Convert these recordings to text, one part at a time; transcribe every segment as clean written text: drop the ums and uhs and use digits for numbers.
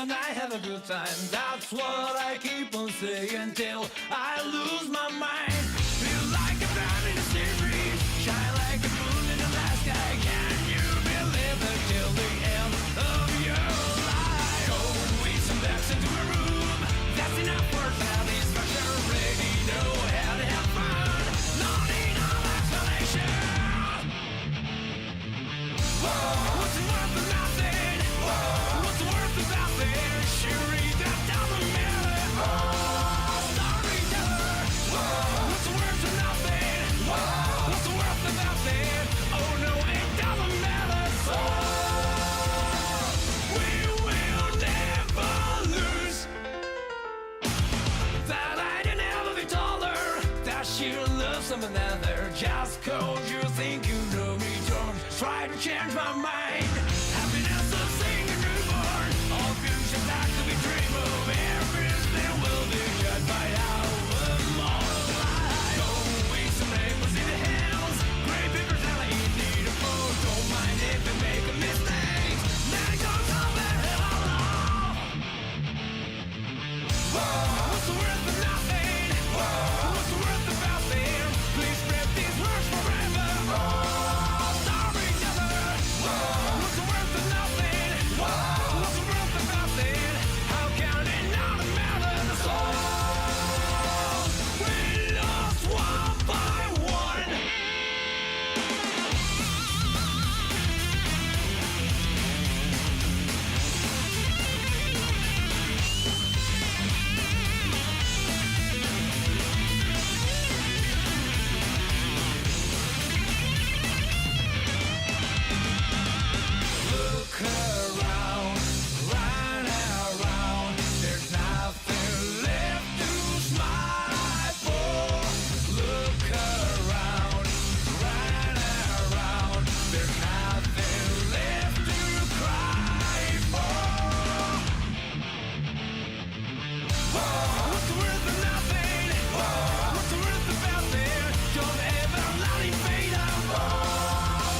and I have a good time. That's what I keep on saying till I lose my mind. Feel like a diamond in the series, shine like a moon in the last sky. Can you believe it till the end of your life? Oh, we some backs into a room. That's enough for satisfaction. Ready, know how to have fun. No need no explanation. Whoa, what's it worth of nothing? Whoa, what's it worth about this? Surely that doesn't matter. Oh, storyteller. Whoa, what's it worth of nothing? Whoa, what's it worth about this? Oh no, it doesn't matter. So we will never lose. That I didn't ever be taller. That she loves some another. Just cause you think you know me, don't try to change my mind. Happiness of seeing a newborn. All future that could be dream of. Everything will be judged by our moral life. Going some neighbors in the hills. Great big personality need a foe. Don't mind if you make a mistake. Let it go, come and hello. Whoa, what's the worth of nothing? Whoa, what's the worth about them? Please spread these words forever. Oh, storyteller. Whoa, what's the worth of nothing? Whoa, what's the worth about them? How can it not matter? So we lost one by one. Look around, run around. There's nothing left to smile for. Look around, run around. There's nothing left to cry for. Whoa, what's the worth of nothing? Whoa, what's the worth about them? Don't ever let it fade out. Whoa,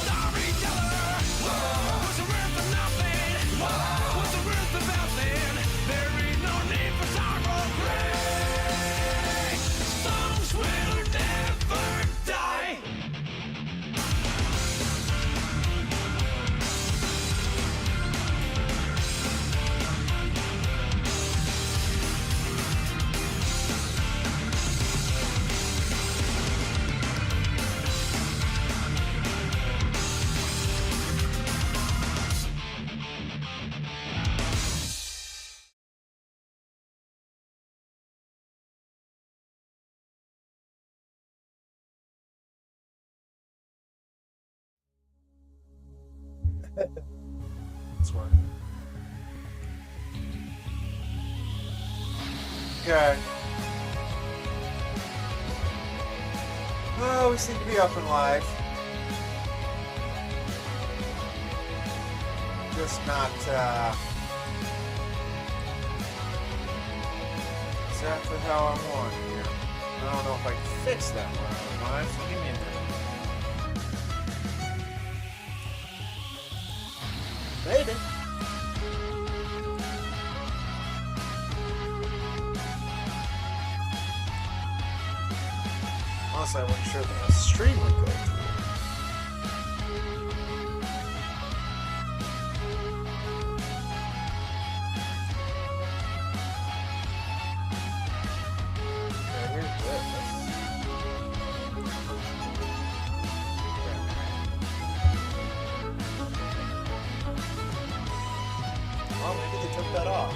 storyteller. Whoa, what's the worth of nothing? Whoa, what's the worth about them? There is no need for sorrow. Great songs will never die. That's right. Okay. Oh, we seem to be up in life. Just not exactly how I want here. I don't know if I can fix that one. Mind? Give me a minute. Maybe. Unless I wasn't sure that a stream would go through. Okay, here's this. Well, maybe they took that off.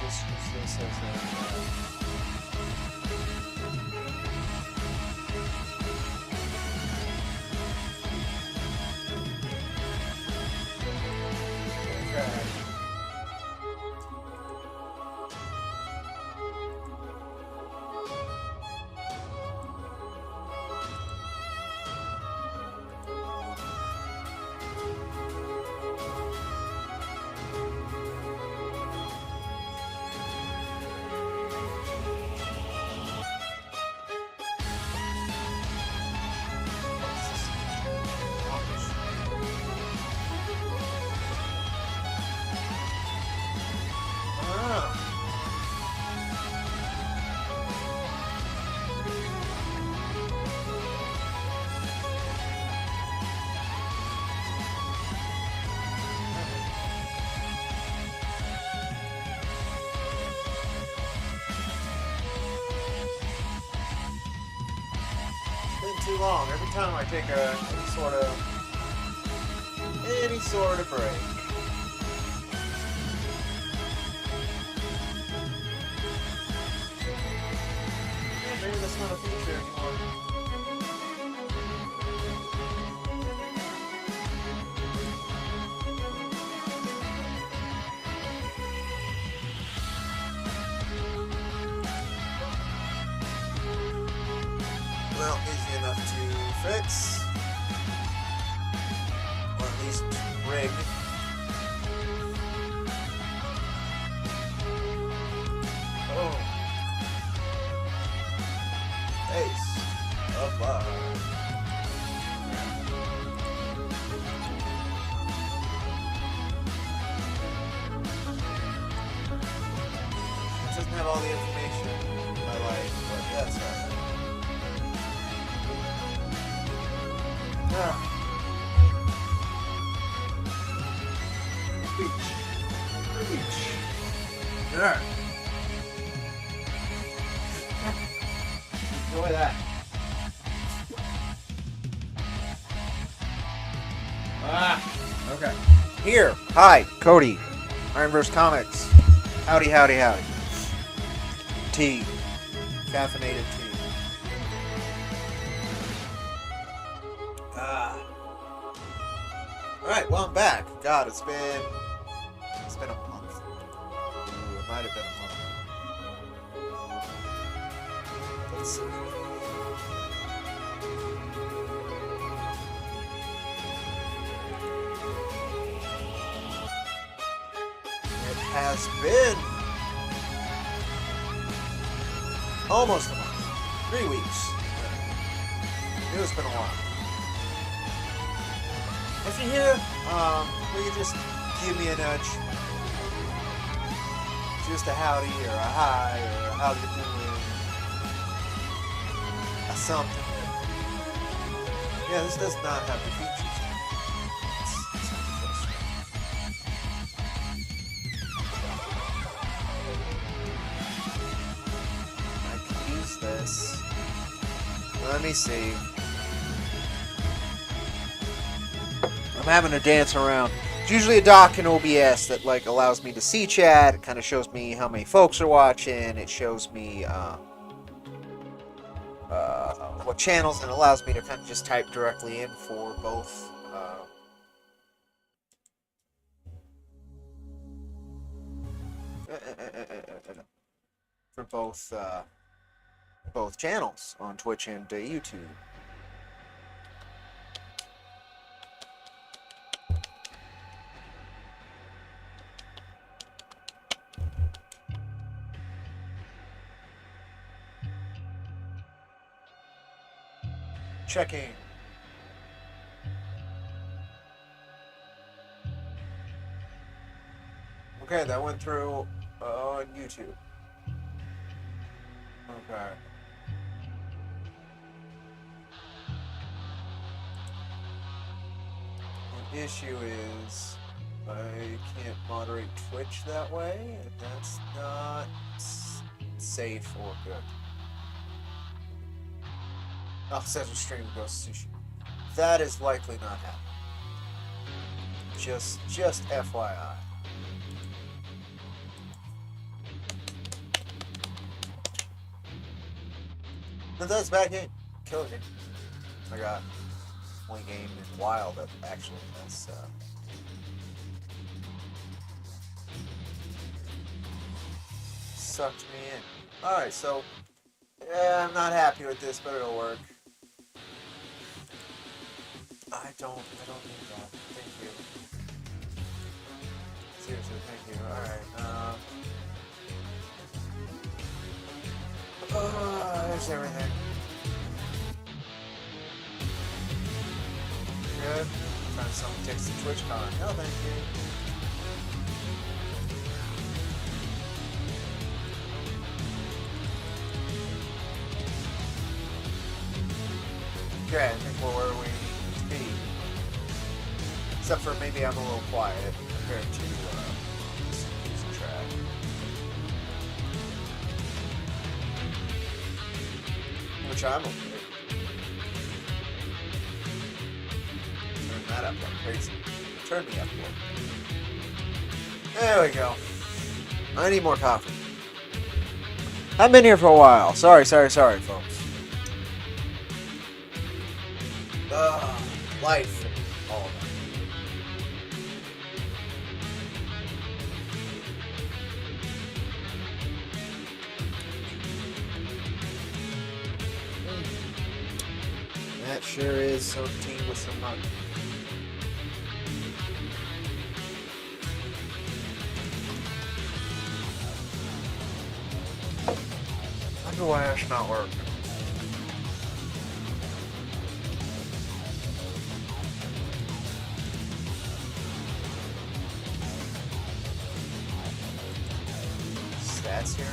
Just use this as a... too long. Every time I take any sort of break. Yeah, maybe that's not a feature anymore. Well, easy enough to fix. Or at least rig. Oh. Ace of love. It doesn't have all the information I like, but that's alright. Beach. Alright. Enjoy that. Okay. Here. Hi, Cody. IronVerse Comics. Howdy, howdy, howdy. Tea. Caffeinated tea. Alright, well, I'm back. God, it's been a month. Ooh, it might have been a month. Let's see. It has been almost a month. 3 weeks. It's been a while. If you're here, will you just give me a nudge? Just a howdy or a hi or a how you doing? A something. Yeah, this does not have the features. It's I can use this. Let me see. I'm having to dance around. It's usually a dock in OBS that like allows me to see chat. It kind of shows me how many folks are watching. It shows me what channels, and allows me to kind of just type directly in for both. For both channels on Twitch and YouTube. Checking. Okay, that went through on YouTube. Okay. The issue is I can't moderate Twitch that way, and that's not safe or good. Oh, says a stream Ghost Sushi. That is likely not happening. Just FYI. But that's a bad game. Killer game. I got one game in a while that actually has sucked me in. Alright, so yeah, I'm not happy with this, but it'll work. I don't need that. Thank you. Seriously, thank you. Alright, there's everything. Good. Trying to someone takes the TwitchCon. No, thank you. Okay, I think we're where we need to be. Except for maybe I'm a little quiet compared to this music track. Which I'm okay. that up like crazy. Turn me up a little. There we go. I need more coffee. I've been here for a while. Sorry, folks. Life. All of that. That sure is some tea with some honey. I wonder why that's not working. Stats here.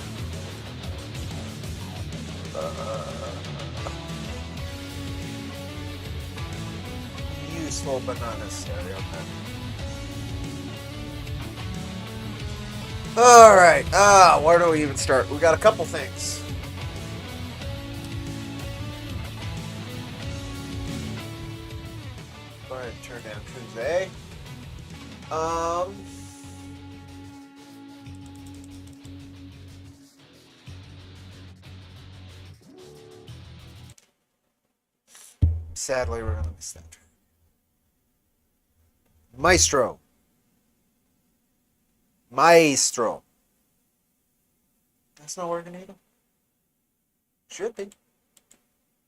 Useful but not necessary. Okay. Alright, where do we even start? We got a couple things. Go ahead and turn down Tuesday. Sadly, we're gonna miss that. Maestro. That's not working either. Should be.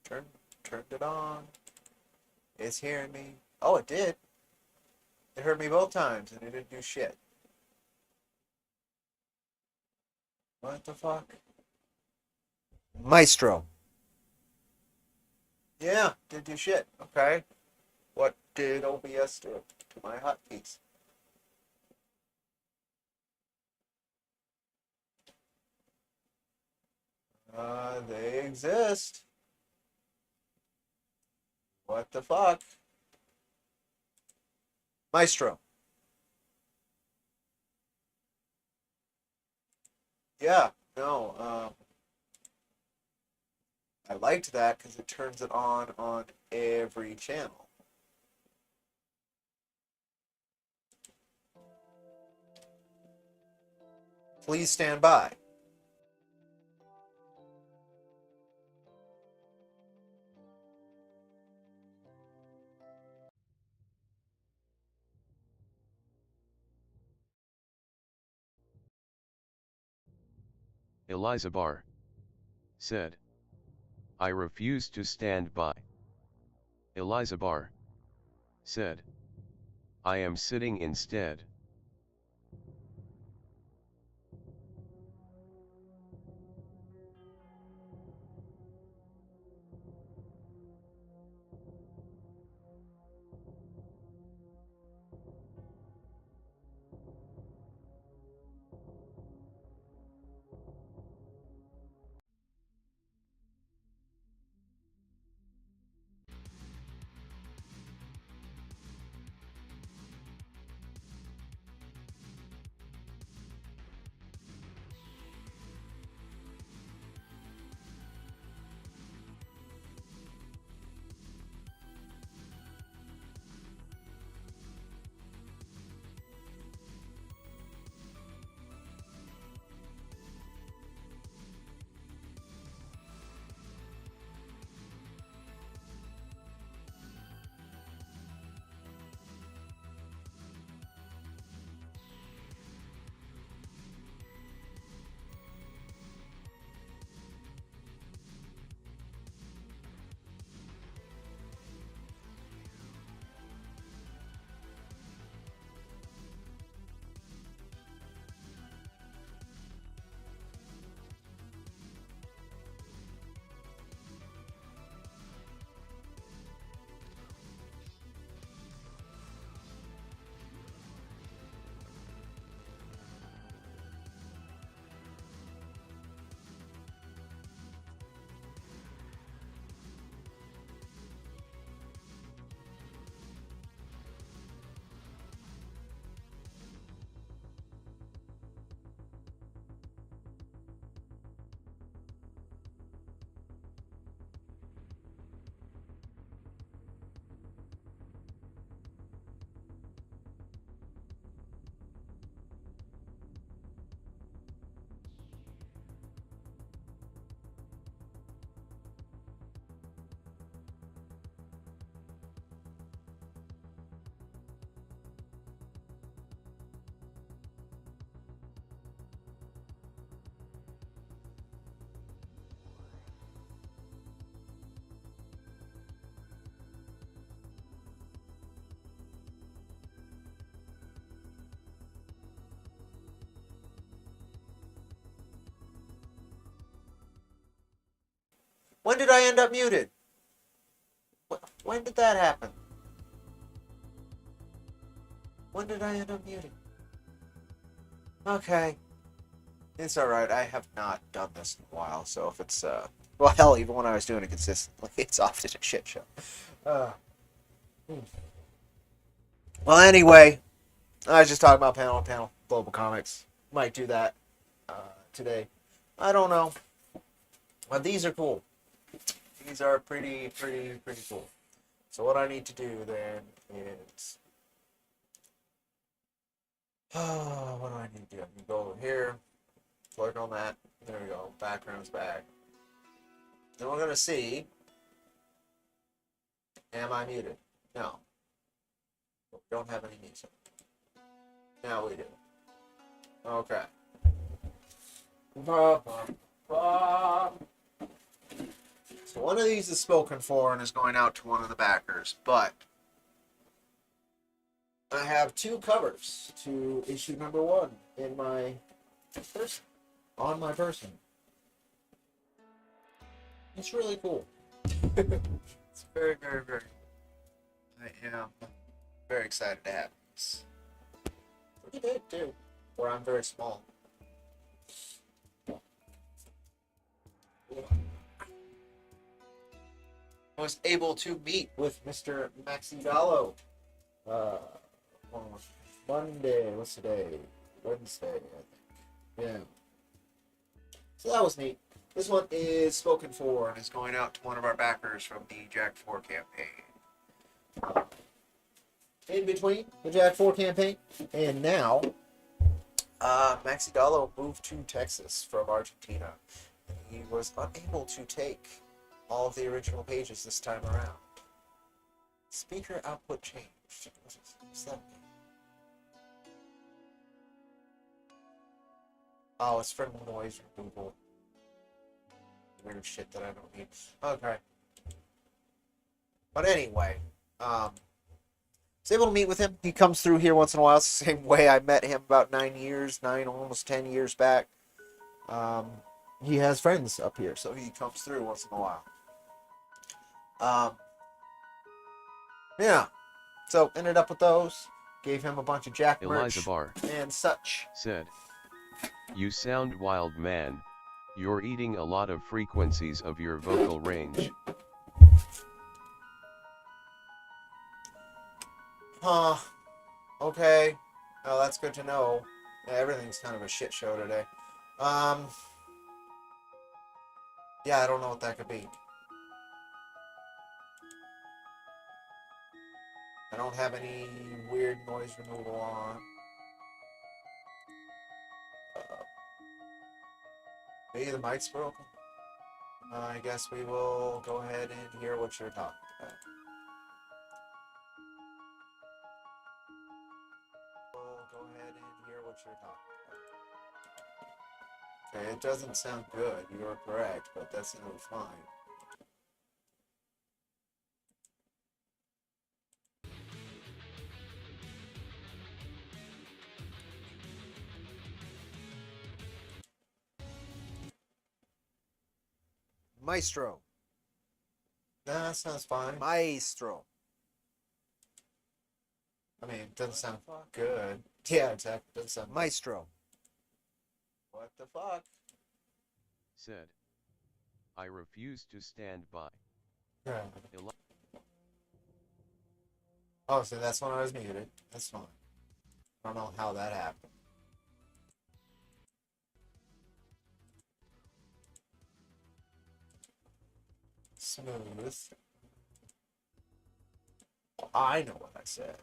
Turned it on. It's hearing me. Oh, it did. It heard me both times, and it didn't do shit. What the fuck? Maestro. Yeah, didn't do shit. Okay. What did OBS do to my hotkeys? They exist. What the fuck? Maestro. Yeah, no, I liked that because it turns it on every channel. Please stand by. Eliza Barr said, I refuse to stand by. Eliza Barr said, I am sitting instead. When did I end up muted? When did that happen? When did I end up muted? Okay. It's alright. I have not done this in a while, so if it's, well, hell, even when I was doing it consistently, it's often a shit show. Well, anyway, I was just talking about panel, Global Comics. Might do that today. I don't know. But these are cool. These are pretty cool. So what I need to do then is... what do I need to do? I need to go over here, click on that. There we go. Background's back. Then we're going to see... Am I muted? No. We don't have any music. Now we do. Okay. So one of these is spoken for and is going out to one of the backers, but I have two covers to issue number 1 in my person, on my person. It's really cool. It's very. I am very excited to have this. Pretty big too, where I'm very small. I was able to meet with Mr. Maxi Gallo on Monday. What's today? Wednesday, I think. Yeah. So that was neat. This one is spoken for and is going out to one of our backers from the Jack 4 campaign. In between the Jack 4 campaign and now, Maxi Gallo moved to Texas from Argentina. He was unable to take all of the original pages this time around. Speaker output changed. What's that mean? Oh, it's from noise removal. Weird shit that I don't need. Okay. But anyway, I was able to meet with him. He comes through here once in a while. It's the same way I met him about 9, almost 10 years back. He has friends up here, so he comes through once in a while. Yeah. So ended up with those. Gave him a bunch of Jack merch and such. Said, "You sound wild, man. You're eating a lot of frequencies of your vocal range." Huh. Okay. Oh, that's good to know. Yeah, everything's kind of a shit show today. Yeah, I don't know what that could be. I don't have any weird noise removal on. Maybe the mic's broken. I guess we will go ahead and hear what you're talking about. Okay, it doesn't sound good. You are correct, but that sounds fine. Maestro. Nah, that sounds fine. Maestro. I mean, it doesn't sound good. Yeah, exactly. It doesn't sound Maestro. What the fuck? Said, "I refuse to stand by." Yeah. Oh, so that's when I was muted. That's fine. I don't know how that happened. Smooth. I know what I said.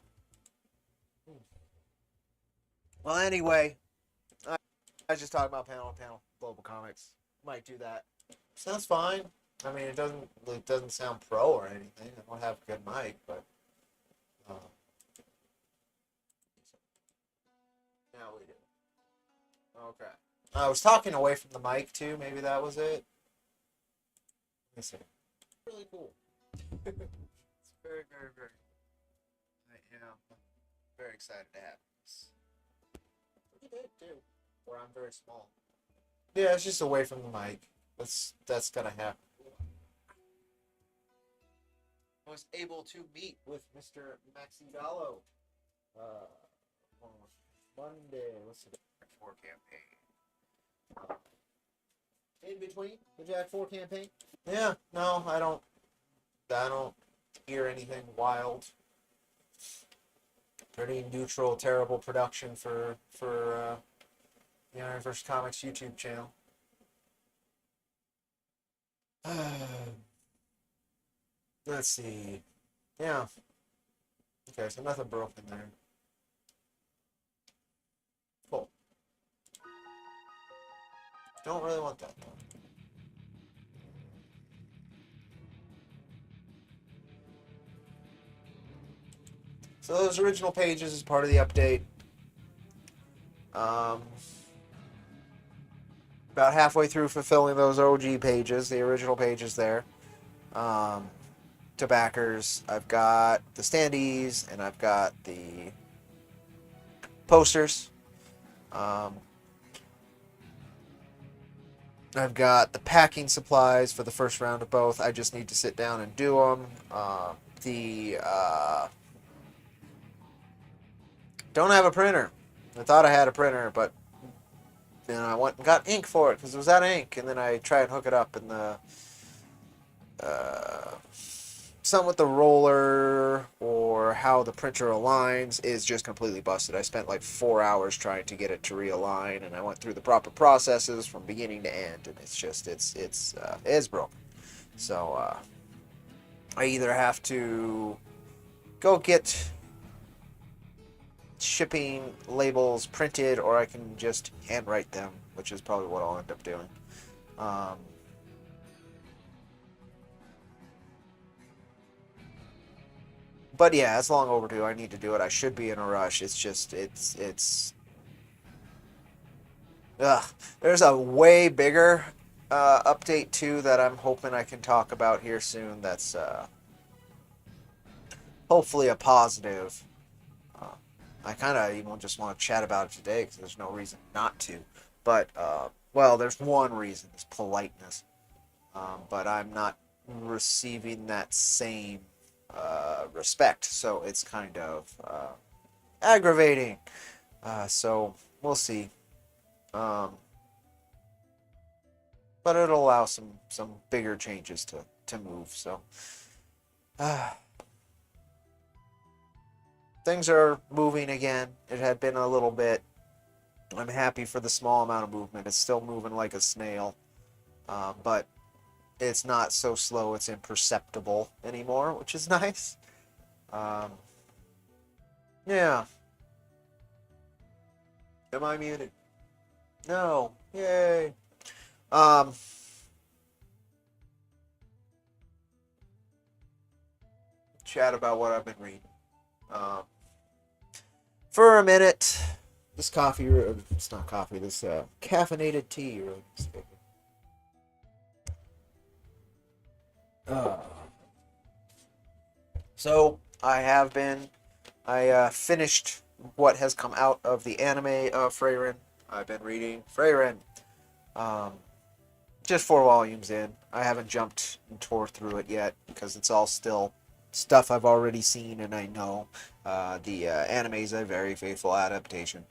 Well, anyway, I was just talking about panel, Global Comics. Might do that. Sounds fine. I mean, it doesn't sound pro or anything. I don't have a good mic, but now we do. Okay. I was talking away from the mic too. Maybe that was it. Let me see. Really cool. It's very. I am very excited to have this. Pretty big too. Where I'm very small. Yeah, it's just away from the mic. That's gonna happen. I was able to meet with Mr. Maxi Gallo on Monday. What's the Jack 4 campaign? In between the Jack 4 campaign? Yeah, no, I don't hear anything wild. Pretty neutral, terrible production for the IronVerse Comics YouTube channel. Let's see. Yeah. Okay, so nothing broken there. Cool. Don't really want that though. So those original pages is part of the update. About halfway through fulfilling those OG pages, the original pages there. To backers, I've got the standees and I've got the posters. I've got the packing supplies for the first round of both. I just need to sit down and do them. Don't have a printer. I thought I had a printer, but then I went and got ink for it because it was out of ink, and then I try and hook it up, and the something with the roller or how the printer aligns is just completely busted. I spent like 4 hours trying to get it to realign, and I went through the proper processes from beginning to end, and it's just it's broken. So I either have to go get shipping labels printed, or I can just handwrite them, which is probably what I'll end up doing. But yeah, it's long overdue. I need to do it. I should be in a rush. It's just, it's... Ugh. There's a way bigger update, too, that I'm hoping I can talk about here soon. That's hopefully a positive. I kind of even just want to chat about it today because there's no reason not to. But, well, there's one reason. It's politeness. But I'm not receiving that same respect, so it's kind of aggravating. So we'll see. But it'll allow some bigger changes to move. So things are moving again. It had been a little bit. I'm happy for the small amount of movement. It's still moving like a snail, but it's not so slow it's imperceptible anymore, which is nice. Yeah. Am I muted? No. Yay. Chat about what I've been reading. For a minute, this coffee, it's not coffee, this caffeinated tea really mistaken. So I finished what has come out of the anime of readin. I've been reading readin. Just 4 volumes in. I haven't jumped and tore through it yet because it's all still stuff I've already seen and I know. The anime is a very faithful adaptation.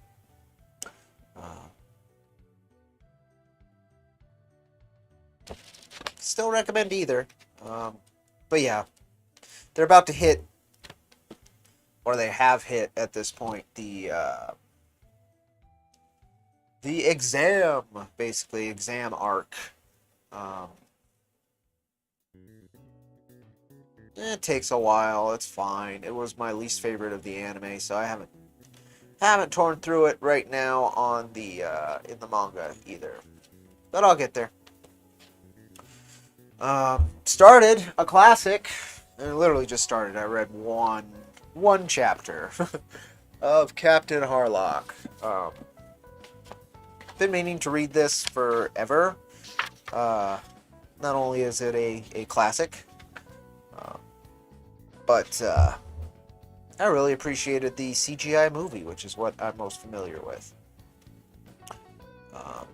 Still recommend either. But yeah, they're about to hit, or they have hit at this point, the exam, basically, exam arc. It takes a while. It's fine. It was my least favorite of the anime, so I haven't torn through it right now on the in the manga either. But I'll get there. Started a classic. I literally just started. I read one chapter of Captain Harlock. Been meaning to read this forever. Not only is it a classic, but I really appreciated the CGI movie, which is what I'm most familiar with. I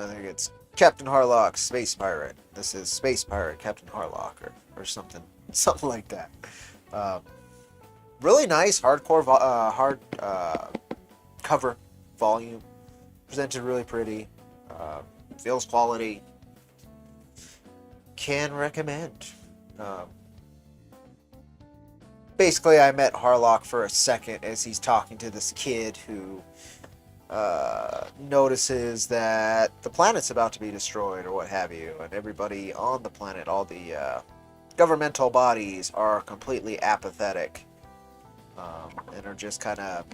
think it's Captain Harlock, Space Pirate. This is Space Pirate, Captain Harlock, or something something like that. Really nice hardcore, hard cover volume. Presented really pretty. Feels quality. Can recommend. Basically, I met Harlock for a second as he's talking to this kid who notices that the planet's about to be destroyed or what have you, and everybody on the planet, all the governmental bodies, are completely apathetic and are just kind of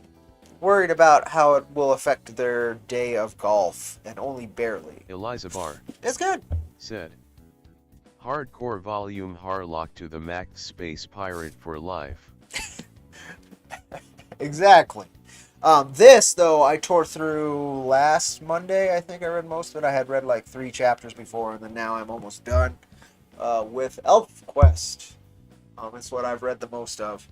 worried about how it will affect their day of golf, and only barely. Eliza Barr It's good. said, "Hardcore volume Harlock to the max space pirate for life." Exactly. This, though, I tore through last Monday. I think I read most of it. I had read like 3 chapters before, and then now I'm almost done with Elf Quest. It's what I've read the most of,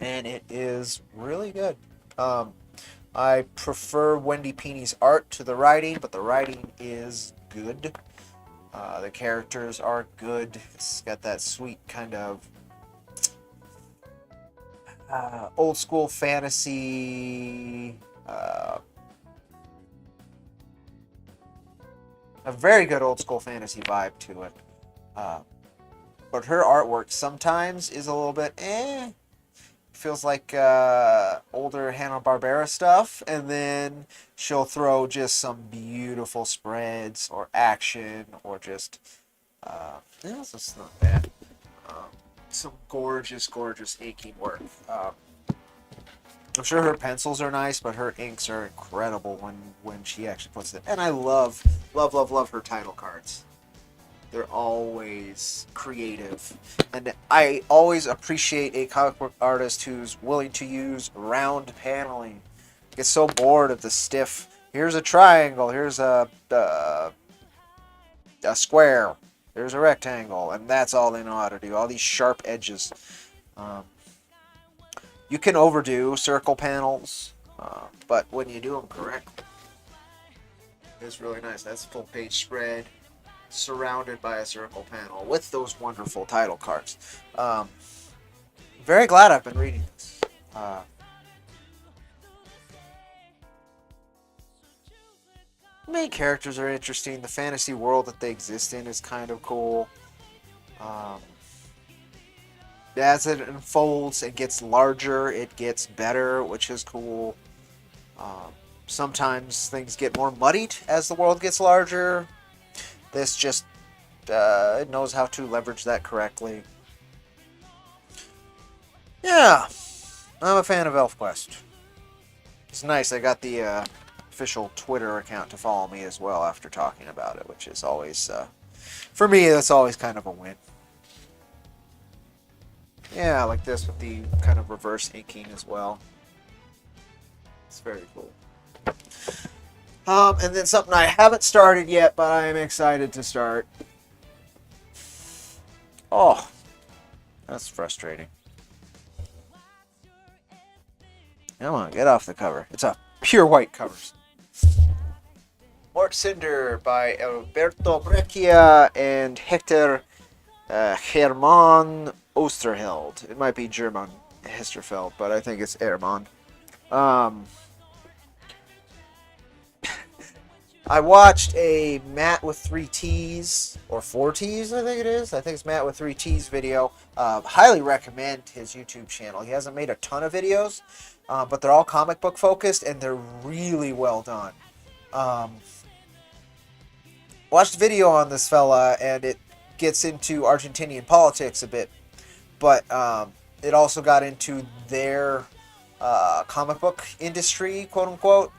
and it is really good. I prefer Wendy Peeney's art to the writing, but the writing is good. The characters are good. It's got that sweet kind of old school fantasy, a very good old school fantasy vibe to it. But her artwork sometimes is a little bit feels like older Hanna-Barbera stuff, and then she'll throw just some beautiful spreads or action or just it's just not bad. Some gorgeous inking work. I'm sure her pencils are nice, but her inks are incredible when she actually puts it. And I love her title cards. They're always creative, and I always appreciate a comic book artist who's willing to use round paneling. I get so bored of the stiff. Here's a triangle. Here's a square. There's a rectangle, and that's all they know how to do. All these sharp edges. You can overdo circle panels, but when you do them correctly, it's really nice. That's a full page spread, surrounded by a circle panel with those wonderful title cards. Very glad I've been reading this. The main characters are interesting. The fantasy world that they exist in is kind of cool. As it unfolds, it gets larger, it gets better, which is cool. Sometimes things get more muddied as the world gets larger. This just it knows how to leverage that correctly. Yeah, I'm a fan of ElfQuest. It's nice. I got the official Twitter account to follow me as well after talking about it, which is always, for me, that's always kind of a win. Yeah, I like this with the kind of reverse inking as well. It's very cool. And then something I haven't started yet, but I am excited to start. Oh, that's frustrating. Come on, get off the cover. It's a pure white cover. Mort Cinder by Alberto Breccia and Hector Hermann Osterheld. It might be German Hesterfeld, but I think it's Hermann. I watched a Matt with 3 T's, or 4 T's, I think it is. I think it's Matt with 3 T's video. Highly recommend his YouTube channel. He hasn't made a ton of videos, but they're all comic book focused, and they're really well done. Watched a video on this fella, and it gets into Argentinian politics a bit, but it also got into their comic book industry, quote unquote.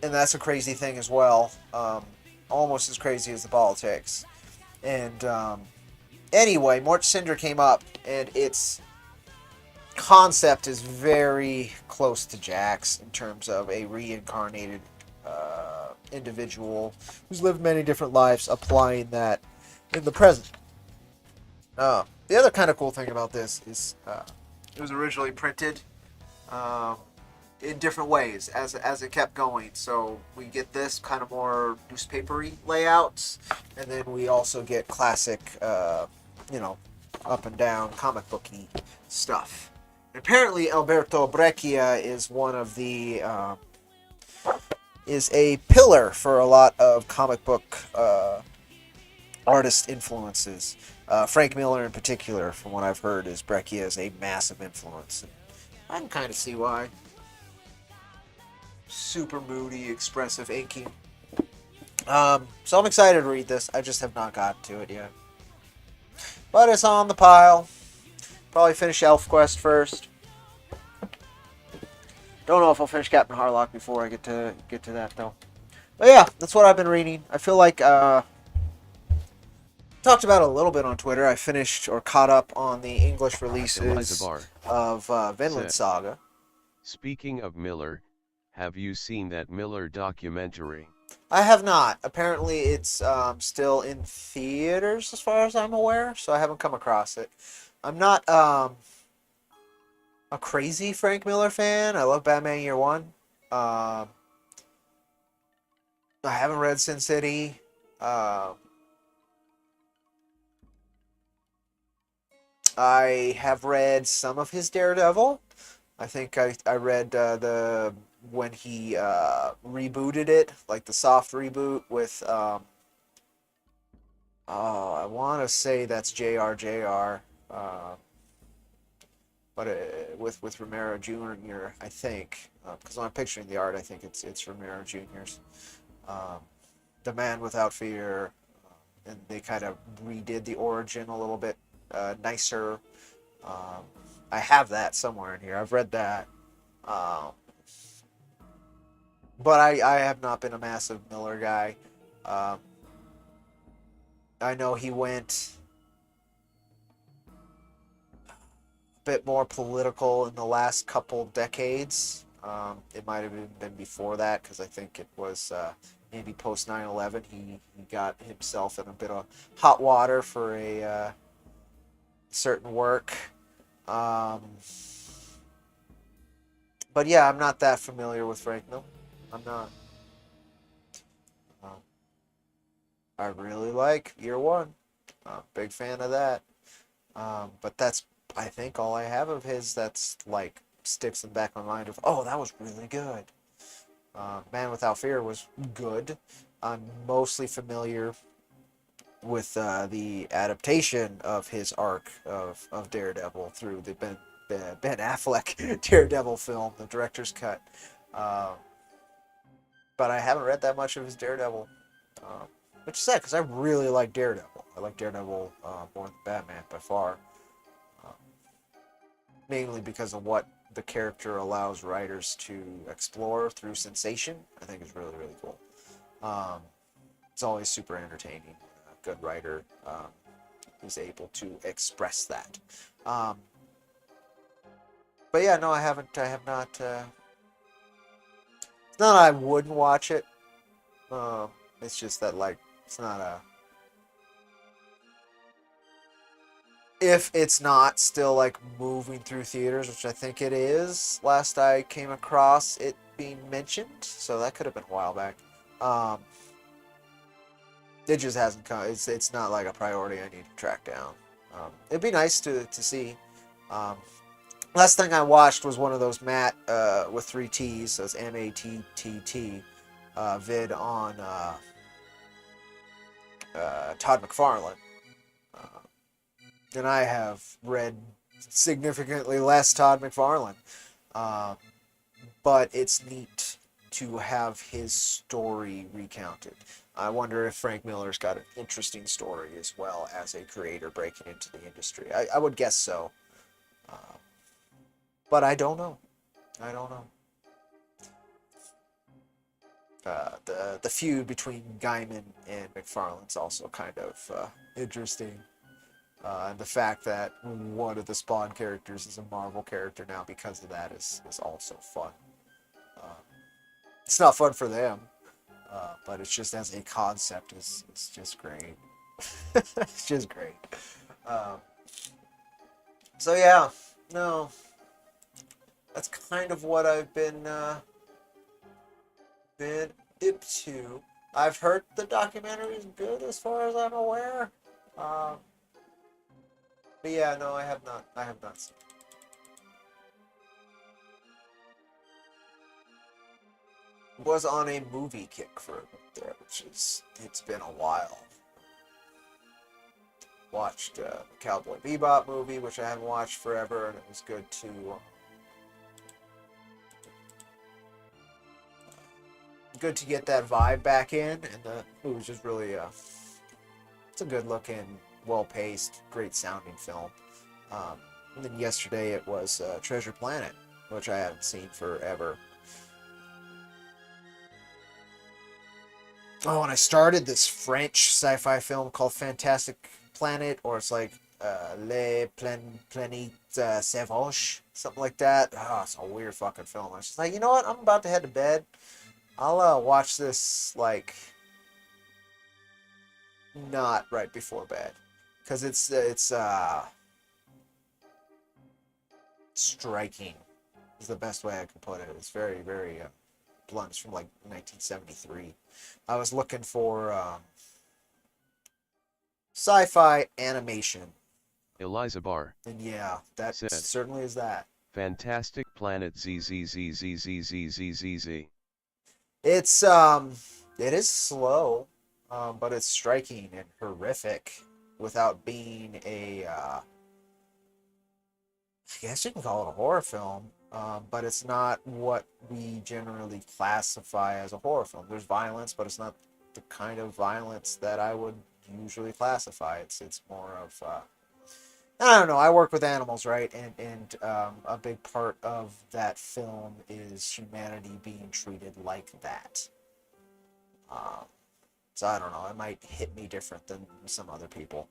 And that's a crazy thing as well. Almost as crazy as the politics. And anyway, Mort Cinder came up, and its concept is very close to Jack's in terms of a reincarnated individual who's lived many different lives, applying that in the present. The other kind of cool thing about this is it was originally printed in different ways as it kept going. So we get this kind of more newspapery layouts, and then we also get classic you know, up and down comic booky stuff. And apparently, Alberto Breccia is one of the is a pillar for a lot of comic book artist influences. Frank Miller, in particular, from what I've heard, is Breccia is a massive influence. And I can kind of see why. Super moody, expressive, inking. So I'm excited to read this. I just have not gotten to it yet. But it's on the pile. Probably finish ElfQuest first. Don't know if I'll finish Captain Harlock before I get to that though. But yeah, that's what I've been reading. I feel like talked about it a little bit on Twitter. I finished or caught up on the English releases of Vinland Saga. Speaking of Miller, have you seen that Miller documentary? I have not. Apparently, it's still in theaters, as far as I'm aware. So I haven't come across it. I'm not a crazy Frank Miller fan. I love Batman Year One. I haven't read Sin City. I have read some of his Daredevil. I think I read the when he rebooted it, like the soft reboot with I want to say that's JRJR, but with Romero Jr. I think, because when I'm picturing the art, I think it's Romero Jr.'s The Man Without Fear, and they kind of redid the origin a little bit nicer. I have that somewhere in here. I've read that. But I have not been a massive Miller guy. I know he went a bit more political in the last couple decades. It might have been before that, because I think it was maybe post 9/11. He got himself in a bit of hot water for a certain work. But yeah, I'm not that familiar with Frank. No, I'm not. I really like Year One. Big fan of that. But that's, I think, all I have of his that's like sticks in the back of my mind of, oh, that was really good. Man Without Fear was good. I'm mostly familiar with the adaptation of his arc of Daredevil through the Ben Affleck Daredevil film, the director's cut. But I haven't read that much of his Daredevil, which is sad because I really like Daredevil. I like Daredevil more than Batman by far, mainly because of what the character allows writers to explore through sensation. I think is really, really cool. It's always super entertaining. A good writer is able to express that. But yeah, no, I haven't. I have not. It's not that I wouldn't watch it. It's just that, like, it's not a. If it's not still like moving through theaters, which I think it is, last I came across it being mentioned, so that could have been a while back. It just hasn't come. It's not like a priority I need to track down. It'd be nice to see. Last thing I watched was one of those Matt with 3 T's, so it's MATTT vid on Todd McFarlane. And I have read significantly less Todd McFarlane. But it's neat to have his story recounted. I wonder if Frank Miller's got an interesting story as well as a creator breaking into the industry. I would guess so. But I don't know. I don't know. The feud between Gaiman and McFarlane's also kind of interesting. And the fact that one of the Spawn characters is a Marvel character now because of that is also fun. It's not fun for them, but it's just as a concept is just great. It's just great. So yeah, no, that's kind of what I've been up to. I've heard the documentary is good as far as I'm aware. But yeah, no, I have not. I have not seen it. Was on a movie kick for a bit there, which is, it's been a while. Watched the Cowboy Bebop movie, which I haven't watched forever, and it was good to get that vibe back in, and the movie was just really it's a good looking, well paced, great sounding film. And then yesterday it was Treasure Planet, which I haven't seen forever. Oh, and I started this French sci-fi film called Fantastic Planet, or it's like Les Planètes Sauvages, something like that. Oh, it's a weird fucking film. I was just like, you know what? I'm about to head to bed. I'll watch this like not right before bed, because it's striking is the best way I can put it. It's very, very blunt. It's from like 1973. I was looking for sci-fi animation, Eliza Barr and yeah, that said, certainly is that. Fantastic Planet ZZZZZZZZ. It's it is slow, but it's striking and horrific without being a I guess you can call it a horror film, but it's not what we generally classify as a horror film. There's violence, but it's not the kind of violence that I would usually classify. It's more of I don't know. I work with animals, right? And a big part of that film is humanity being treated like that. So I don't know. It might hit me different than some other people,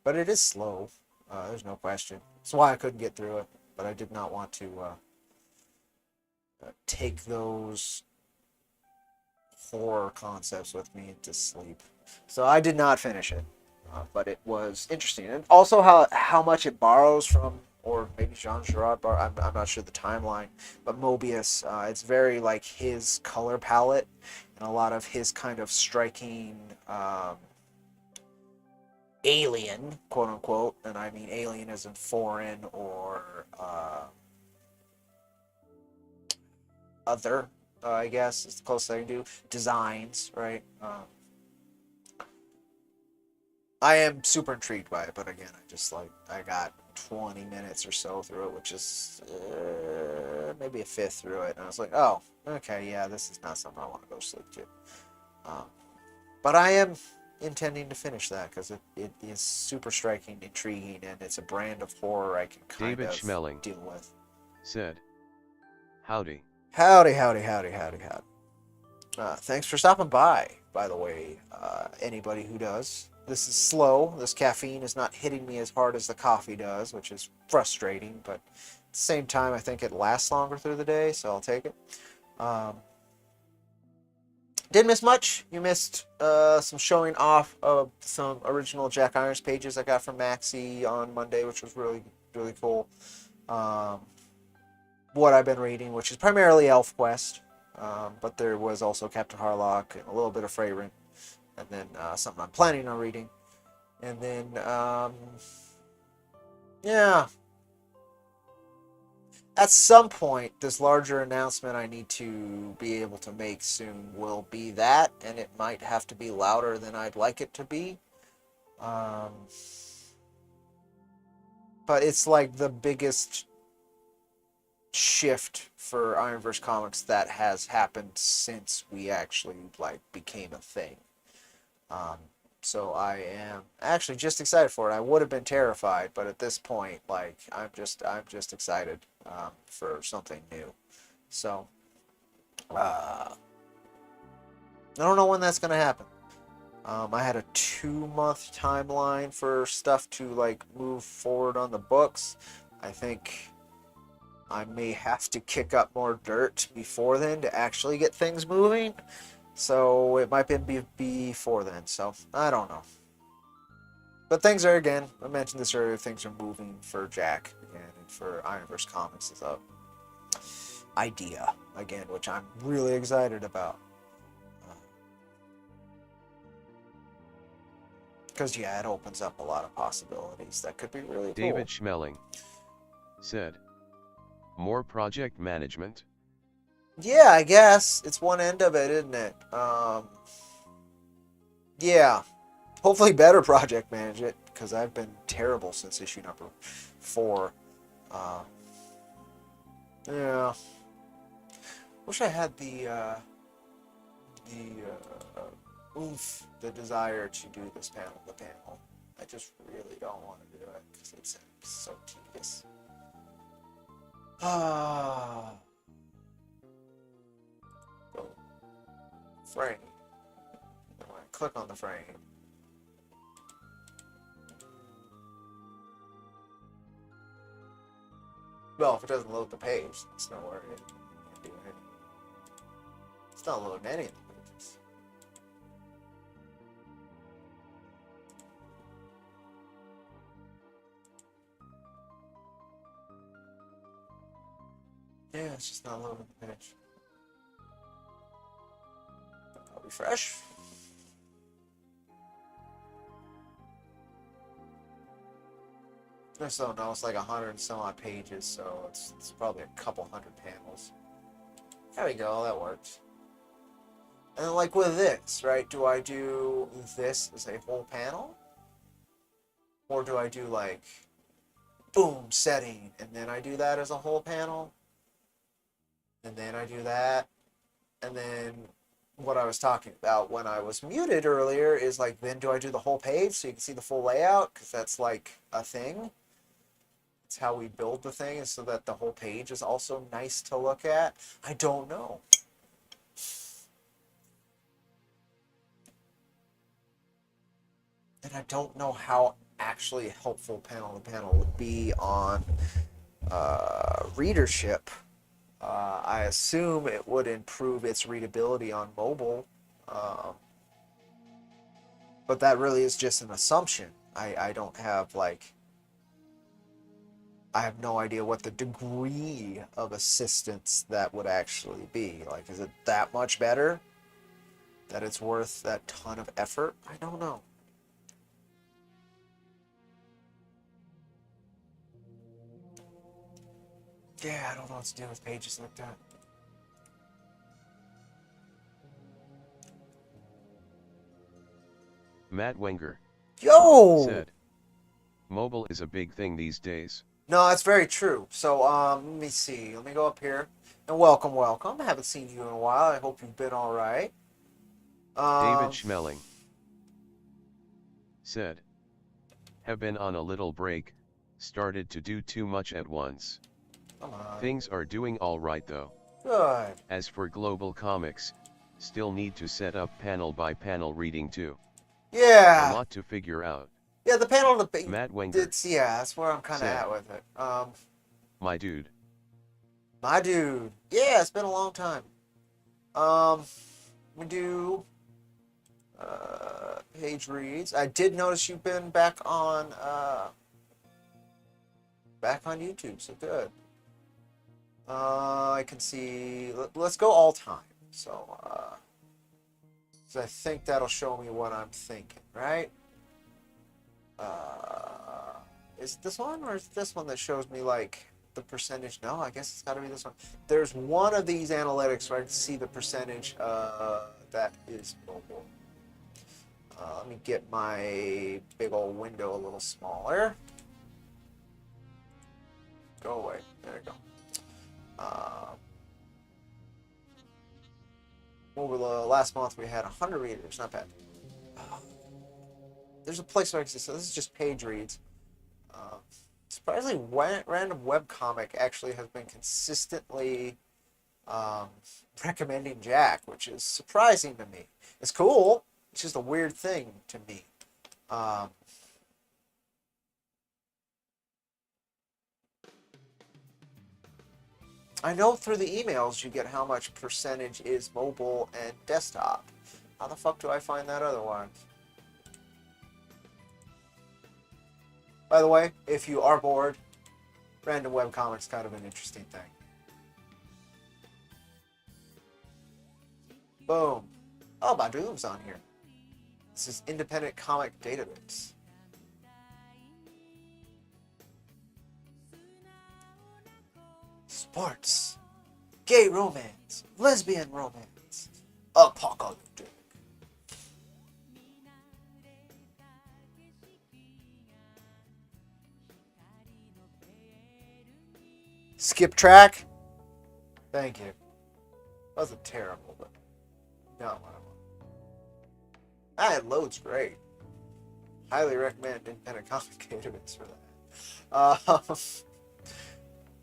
but it is slow. There's no question. That's why I couldn't get through it. But I did not want to take those horror concepts with me into sleep. So I did not finish it. But it was interesting. And also how much it borrows from, or maybe Jean Girard, I'm not sure the timeline, but Mobius, it's very like his color palette and a lot of his kind of striking alien, quote unquote, and I mean alien as in foreign or other, I guess is the closest I can do, designs, right? I am super intrigued by it, but again, I got 20 minutes or so through it, which is maybe a fifth through it, and I was like, oh, okay, yeah, this is not something I want to go sleep to. But I am intending to finish that because it is super striking, intriguing, and it's a brand of horror I can kind David of Schmeling deal with. said, howdy. Howdy. Thanks for stopping by the way, anybody who does. This is slow. This caffeine is not hitting me as hard as the coffee does, which is frustrating, but at the same time, I think it lasts longer through the day, so I'll take it. Didn't miss much. You missed some showing off of some original Jack Irons pages I got from Maxi on Monday, which was really, really cool. What I've been reading, which is primarily ElfQuest, but there was also Captain Harlock and a little bit of Fragrant, and then something I'm planning on reading. And then, yeah. At some point, this larger announcement I need to be able to make soon will be that, and it might have to be louder than I'd like it to be. But it's like the biggest shift for IronVerse Comics that has happened since we actually like became a thing. So I am actually just excited for it. I would have been terrified, but at this point, like I'm just excited for something new. So I don't know when that's gonna happen. I had a 2-month timeline for stuff to like move forward on the books. I think I may have to kick up more dirt before then to actually get things moving. So it might be before then. So I don't know. But things are, again, I mentioned this earlier, things are moving for Jack again and for IronVerse Comics as a idea again, which I'm really excited about. Because, yeah, it opens up a lot of possibilities. That could be really cool. David Schmeling said, more project management? Yeah, I guess. It's one end of it, isn't it? Yeah. Hopefully better project management, because I've been terrible since issue number 4. Yeah. Wish I had the oomph, the desire to do this panel to panel. I just really don't want to do it, because it's so tedious. Boom. Frame. Then when I click on the frame, well, if it doesn't load the page, it's nowhere. It can't do anything. It's not loading any of the pages. Yeah, it's just not loading the page. I'll refresh. I just don't know, it's like 100 and some odd pages, so it's probably a couple hundred panels. There we go, that works. And then like with this, right, do I do this as a whole panel? Or do I do like, boom, setting, and then I do that as a whole panel? And then I do that, and then what I was talking about when I was muted earlier is like, then do I do the whole page so you can see the full layout? Because that's like a thing. It's how we build the thing, is so that the whole page is also nice to look at. I don't know. And I don't know how actually helpful panel to panel would be on readership. I assume it would improve its readability on mobile. But that really is just an assumption. I don't have like... I have no idea what the degree of assistance that would actually be. Like, is it that much better that it's worth that ton of effort? I don't know. Yeah, I don't know what to do with pages like that. Matt Wenger said, mobile is a big thing these days. No, that's very true. So, let me see. Let me go up here. And welcome. I haven't seen you in a while. I hope you've been all right. David Schmeling said, have been on a little break, started to do too much at once. Come on. Things are doing all right though. Good. As for global comics, still need to set up panel by panel reading too. Yeah. A lot to figure out. Yeah, the panel debate. Matt Wenger. Yeah, that's where I'm kind of at with it. My dude. Yeah, it's been a long time. We do page reads. I did notice you've been back on YouTube, so good. I can see. Let's go all time. So I think that'll show me what I'm thinking, right? Is it this one, or is it this one that shows me like the percentage? No, I guess it's got to be this one. There's one of these analytics where I can see the percentage that is mobile. Let me get my big old window a little smaller. Go away. There you go. Over the last month, we had 100 readers. Not bad. There's a place where I can see. So this is just page reads. Surprisingly, Random Webcomic actually has been consistently recommending Jack, which is surprising to me. It's cool. It's just a weird thing to me. I know through the emails you get how much percentage is mobile and desktop. How the fuck do I find that otherwise? By the way, if you are bored, Random Webcomics is kind of an interesting thing. Boom. Oh, Badoom's on here. This is independent comic database. Sports, gay romance, lesbian romance, apocalyptic. Skip track. Thank you. Wasn't terrible, but not what I want. I had loads great. Highly recommend independent comic database for that.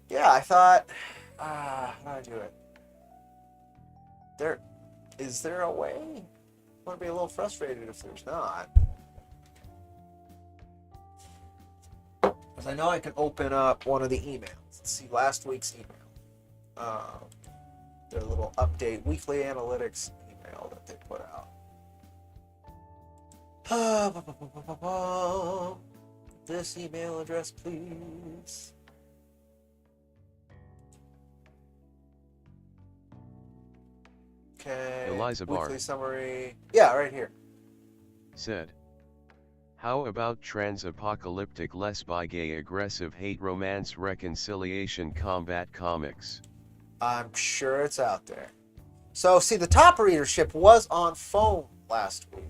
Yeah, I thought, how do I do it? Is there a way? I'm gonna be a little frustrated if there's not. Because I know I can open up one of the emails. Let's see last week's email. Their little update, weekly analytics email that they put out. This email address, please. Okay. Eliza Barr weekly summary. Yeah, right here. said, "How about trans-apocalyptic less-bi-gay aggressive hate romance reconciliation combat comics?" I'm sure it's out there. So, see, the top readership was on phone last week.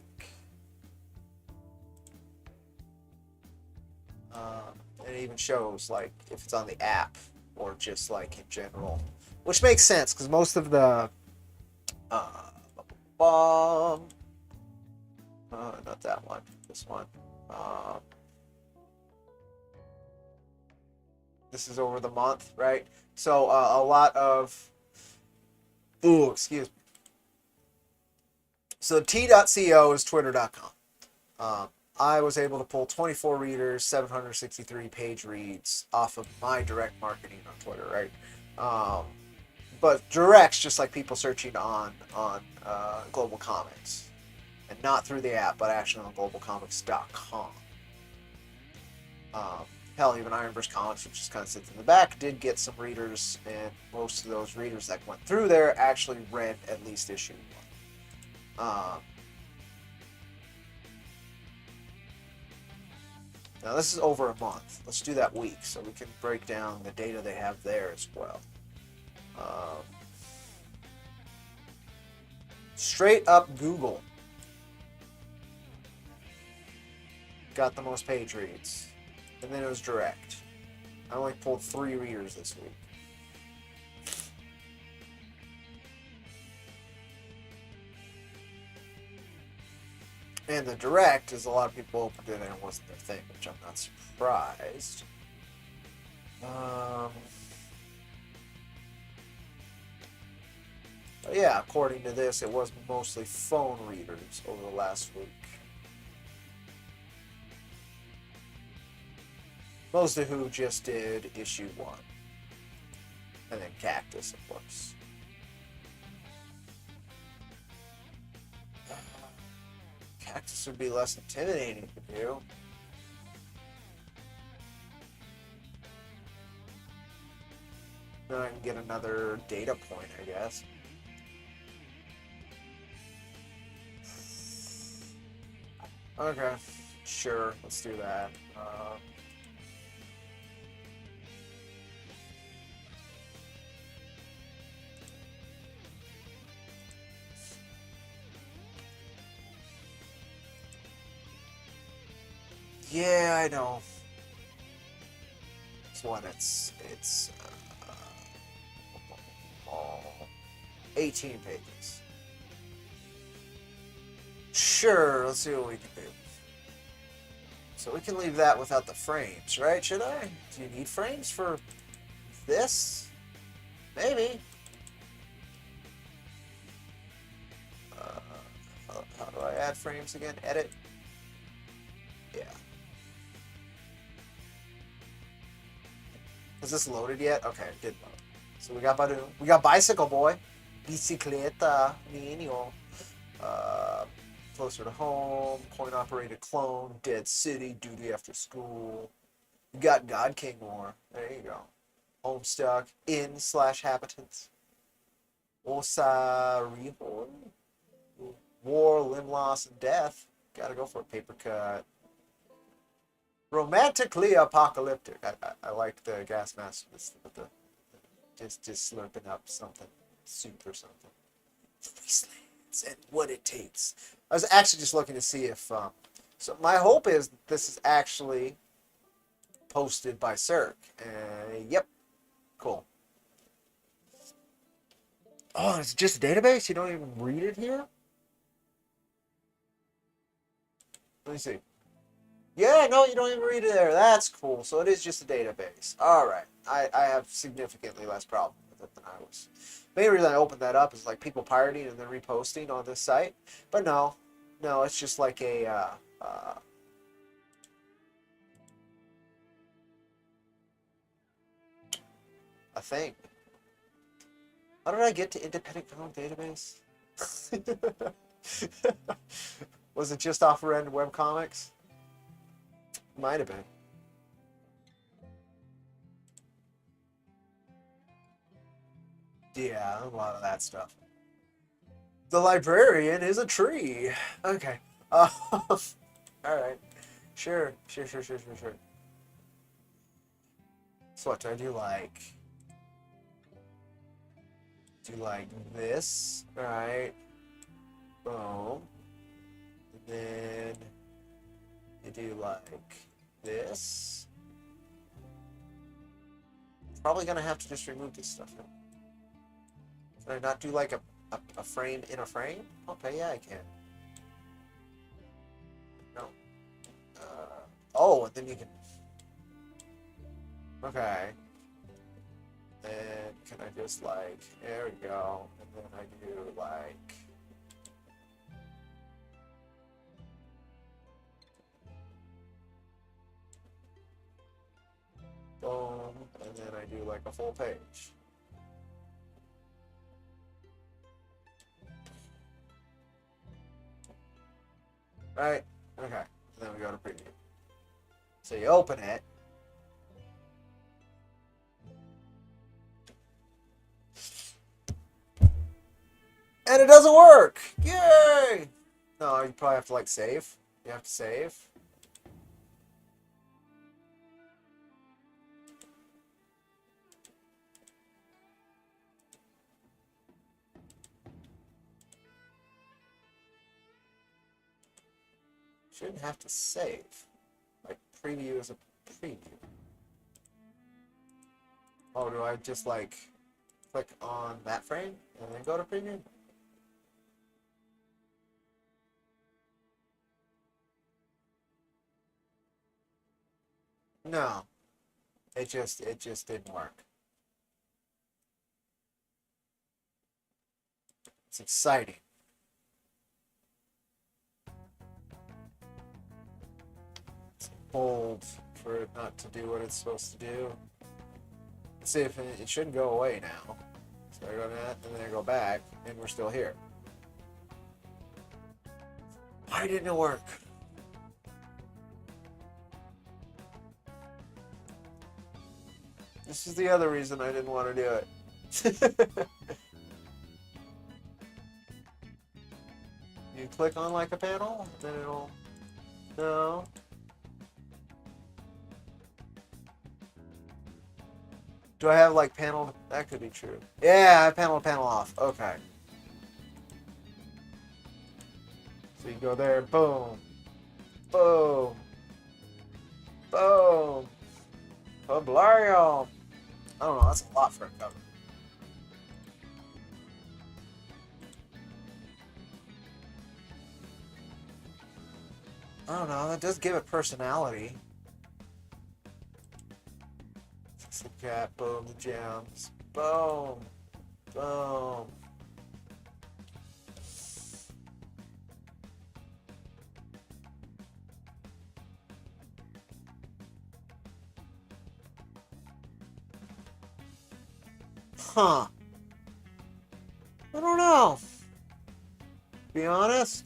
It even shows, like, if it's on the app or just, like, in general. Which makes sense, because most of the... not that one. This one. This is over the month, right? So a lot of... Ooh, excuse me. So t.co is twitter.com. I was able to pull 24 readers, 763 page reads off of my direct marketing on Twitter, right? But direct's just like people searching on Global Comics. And not through the app, but actually on globalcomics.com. Hell, even IronVerse Comics, which just kind of sits in the back, did get some readers, and most of those readers that went through there actually read at least issue 1. Now this is over a month. Let's do that week so we can break down the data they have there as well. Straight up Google got the most page reads. And then it was direct. I only pulled 3 readers this week. And the direct is a lot of people opened it and it wasn't their thing, which I'm not surprised. But yeah, according to this, it was mostly phone readers over the last week. Most of who just did issue 1. And then Cactus, of course. Cactus would be less intimidating to do. Then I can get another data point, I guess. Okay, sure, let's do that. Yeah, I know. This one, it's 18 pages. Sure, let's see what we can do. So we can leave that without the frames, right? Should I? Do you need frames for this? Maybe. How do I add frames again? Edit. Yeah. Is this loaded yet? Okay, it did load. So we got Badu. We got Bicycle Boy. Bicicleta Niño. Closer to Home. Coin-operated clone. Dead City. Duty After School. You got God King War. There you go. Homestuck. In/Habitants. Osa Reborn. War, Limb Loss, and Death. Gotta go for a paper cut. Romantically apocalyptic. I like the gas mask with the just slurping up something, soup or something. Wastelands and what it takes. I was actually just looking to see if so my hope is that this is actually posted by Cirque. Yep. Cool. Oh, it's just a database? You don't even read it here? Let me see. Yeah, no, you don't even read it there. That's cool. So it is just a database. All right. I have significantly less problem with it than I was. The main reason I opened that up is like people pirating and then reposting on this site. But no, it's just like a thing. How did I get to independent comic database? Was it just off random web comics? Might have been. Yeah, a lot of that stuff. The librarian is a tree. Okay. All right. Sure. So what do I do? Do like this, right? Boom. And then you do like this. Probably gonna have to just remove this stuff now. Can I not do like a frame in a frame? Okay, yeah, I can. No. Oh, and then you can. Okay. Then can I just like, there we go. And then I do like. Boom. And then I do like a full page. Right? Okay. And then we go to preview. So you open it. And it doesn't work! Yay! No, you probably have to like save. You have to save. Shouldn't have to save. Like preview is a preview. Oh, do I just like click on that frame and then go to preview? No. It just didn't work. It's exciting. It's bold for it not to do what it's supposed to do. Let's see if it shouldn't go away now. So I go to that, and then I go back, and we're still here. Why didn't it work? This is the other reason I didn't want to do it. You click on like a panel, then it'll... No. Do I have like panel? That could be true. Yeah, I have panel off. Okay. So you go there, boom. Boom. Boom. Poblario. I don't know, that's a lot for a cover. I don't know, that does give it personality. Fix the cat, boom, the gems. Boom. Boom. Huh. I don't know. To be honest.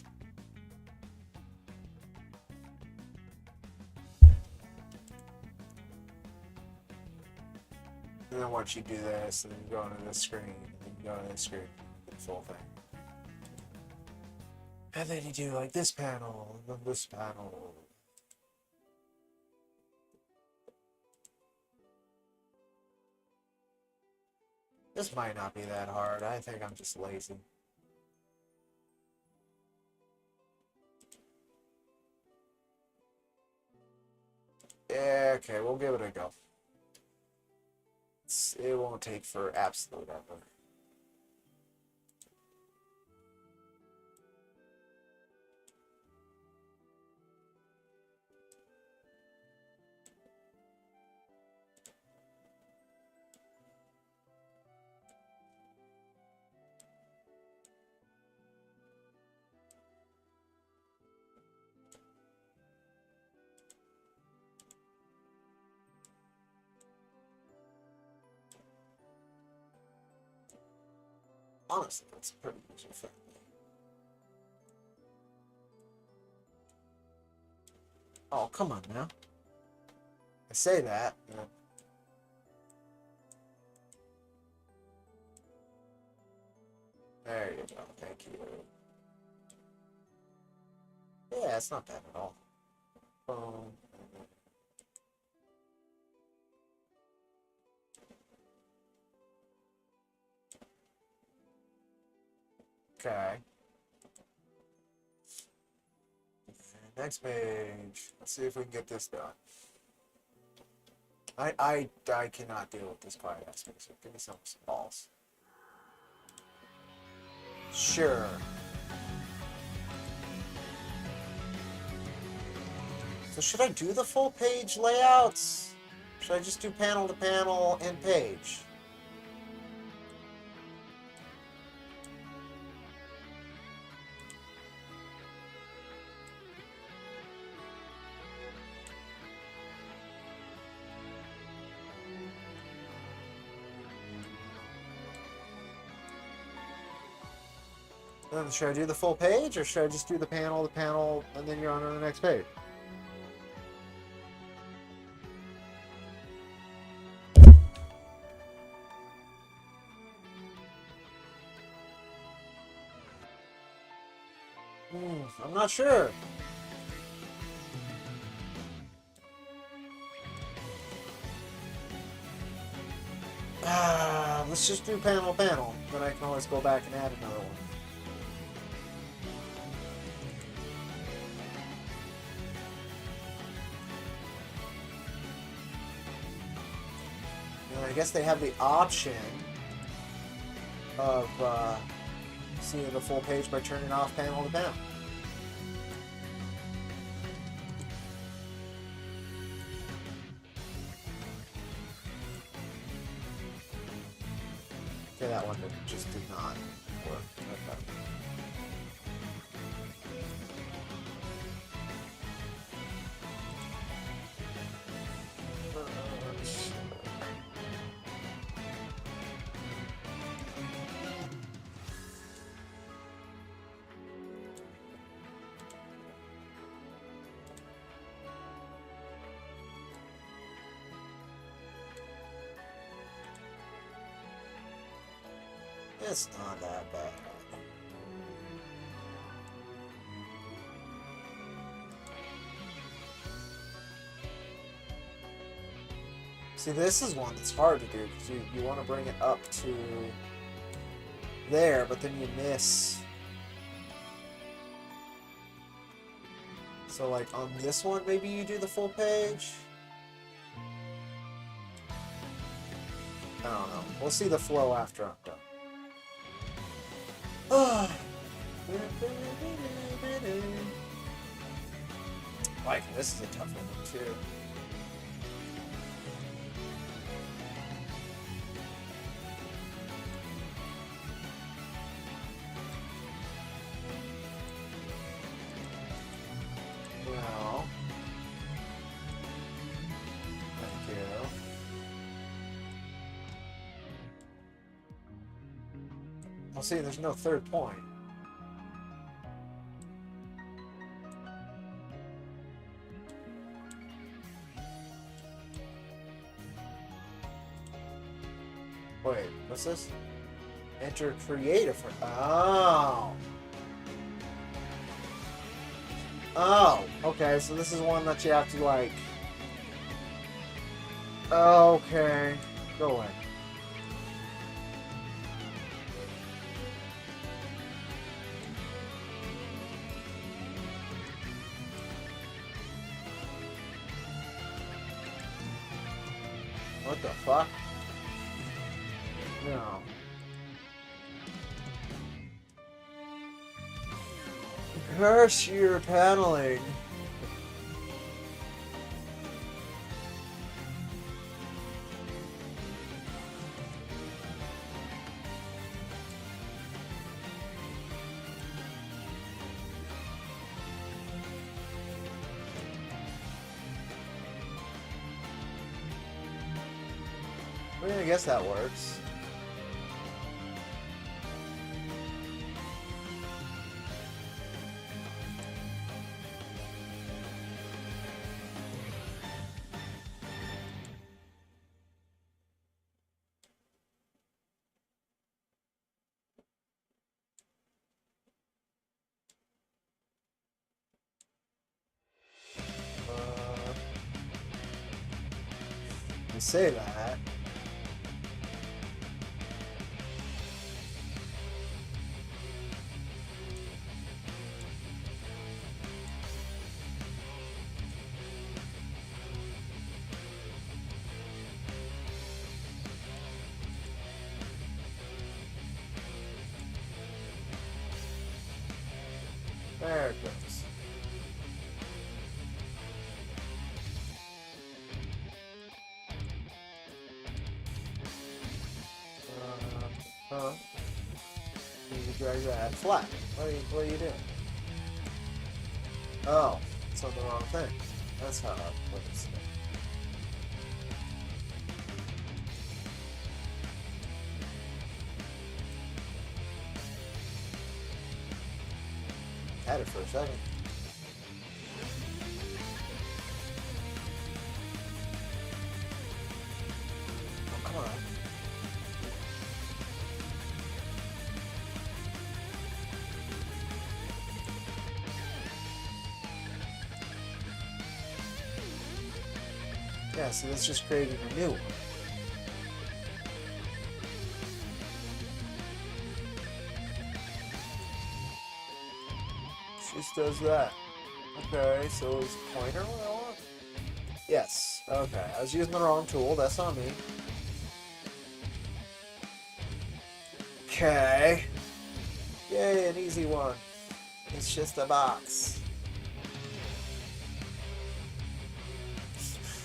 And then once you do this, and then you go into this screen, and then you go into this screen, the full thing. And then you do like this panel, and then this panel. This might not be that hard. I think I'm just lazy. Yeah, okay, we'll give it a go. It won't take for absolute ever. Honestly, that's pretty user friendly. Oh, come on now. I say that. There you go. Thank you. Yeah, it's not bad at all. Okay. Next page. Let's see if we can get this done. I cannot deal with this quiet aspect, so give me some balls. Sure. So should I do the full page layouts? Should I just do panel to panel and page? Then should I do the full page, or should I just do the panel, and then you're on to the next page? I'm not sure. Let's just do panel. Then I can always go back and add another one. And I guess they have the option of seeing the full page by turning off panel to panel. Okay, that one just did not work. Okay. It's not that bad. See, this is one that's hard to do because you want to bring it up to there, but then you miss. So, like on this one, maybe you do the full page. I don't know. We'll see the flow after I'm done. Like, this is a tough one too. Well, thank you. Well, see, there's no third point. Wait, what's this? Enter creative. Oh. Oh, okay, so this is one that you have to, like... Okay. Go away. What the fuck? No. Curse your paneling. I mean, I guess that works. You say that. There it goes. Huh? You drag that flat. What are you doing? Oh, it's on the wrong thing. That's how it works. Had it for a second. Oh, come on. Yeah, so that's just creating a new one. Just does that. Okay, so is pointer what I want? Yes. Okay, I was using the wrong tool. That's on me. Okay. Yay, an easy one. It's just a box.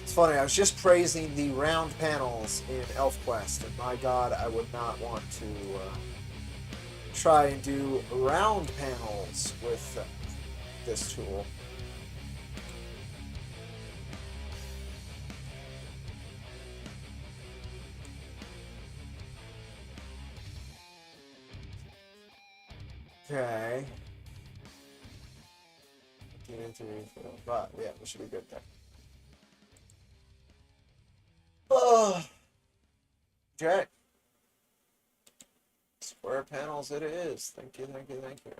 It's funny, I was just praising the round panels in ElfQuest, and my god, I would not want to try and do round panels with this tool. Okay. But yeah, we should be good there. Oh. Okay. Square panels it is. Thank you, thank you, thank you.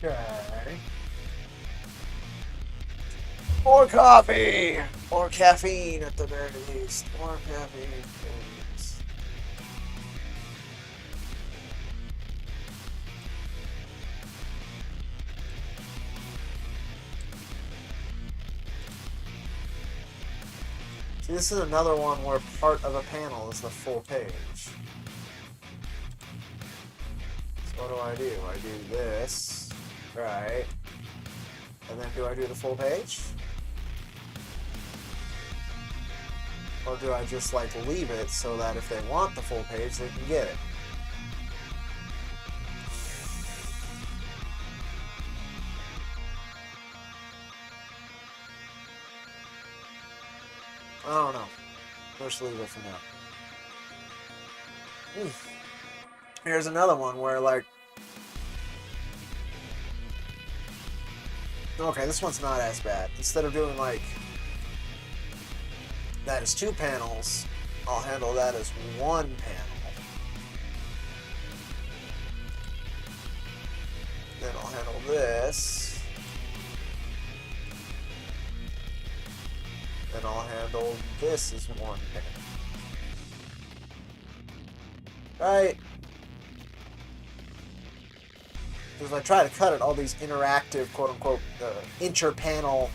Okay. More coffee! More caffeine at the very least. More caffeine, please. See, this is another one where part of a panel is the full page. So what do? I do this, right? And then do I do the full page? Or do I just like leave it so that if they want the full page, they can get it? I don't know. Let's leave it for now. Here's another one where like... Okay, this one's not as bad. Instead of doing like... that as 2 panels, I'll handle that as 1 panel. Then I'll handle this. Then I'll handle this as 1 panel. Right? Because if I try to cut it, all these interactive, quote-unquote, inter-panel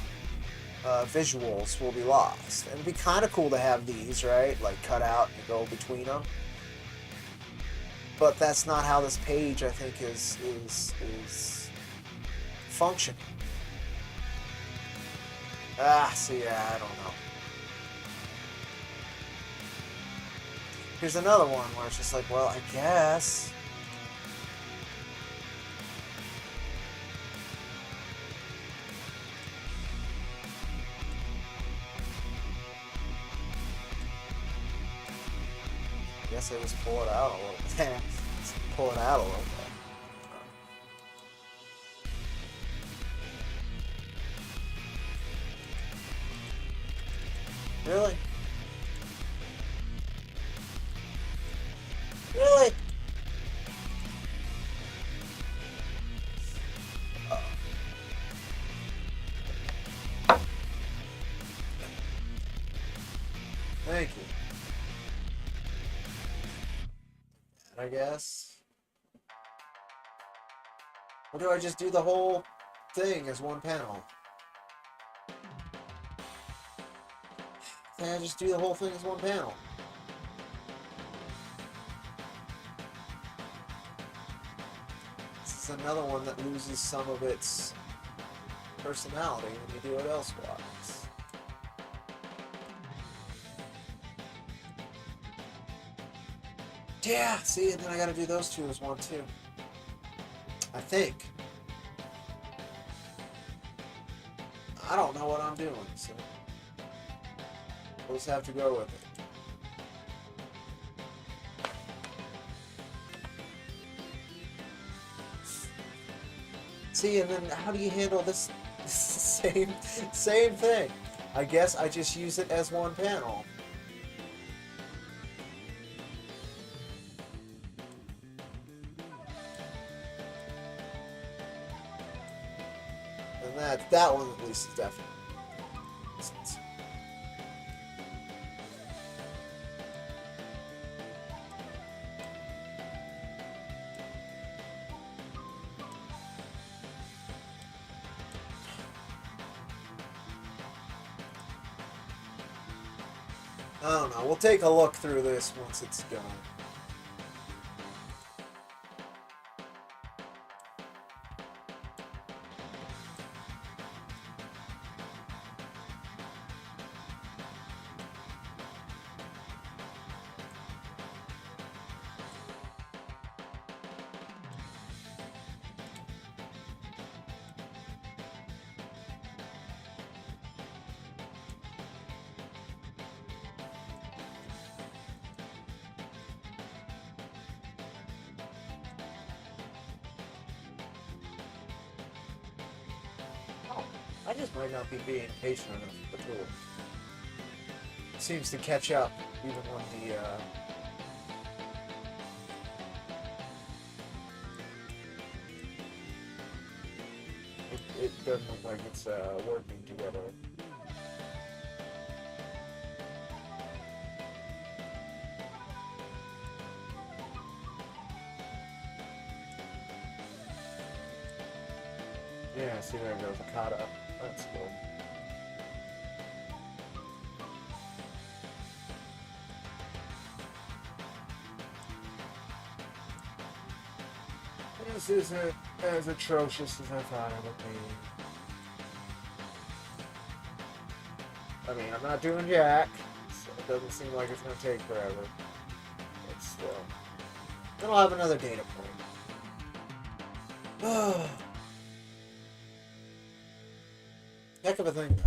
visuals will be lost. And it'd be kind of cool to have these, right? Like, cut out and go between them. But that's not how this page, I think, is functioning. See, I don't know. Here's another one where it's just like, well, I guess... I guess I just pull it out a little bit. Just pull it out a little bit. Really? Really? Thank you. I guess. Or do I just do the whole thing as 1 panel? Can I just do the whole thing as 1 panel? This is another one that loses some of its personality when you do it elsewise. Yeah, see, and then I gotta do those 2 as 1 too. I think. I don't know what I'm doing, so we'll just have to go with it. See, and then how do you handle this same thing? I guess I just use it as 1 panel. And that one at least is definitely. I don't know. We'll take a look through this once it's done. I just might not be being patient enough with the tool. It seems to catch up even when the it doesn't look like it's working together. Yeah, see there it goes, a caught up. That's cool. This isn't as atrocious as I thought it would be. I mean, I'm not doing jack, so doesn't seem like it's going to take forever. But still. Then I'll have another data point. Heck of a thing, though.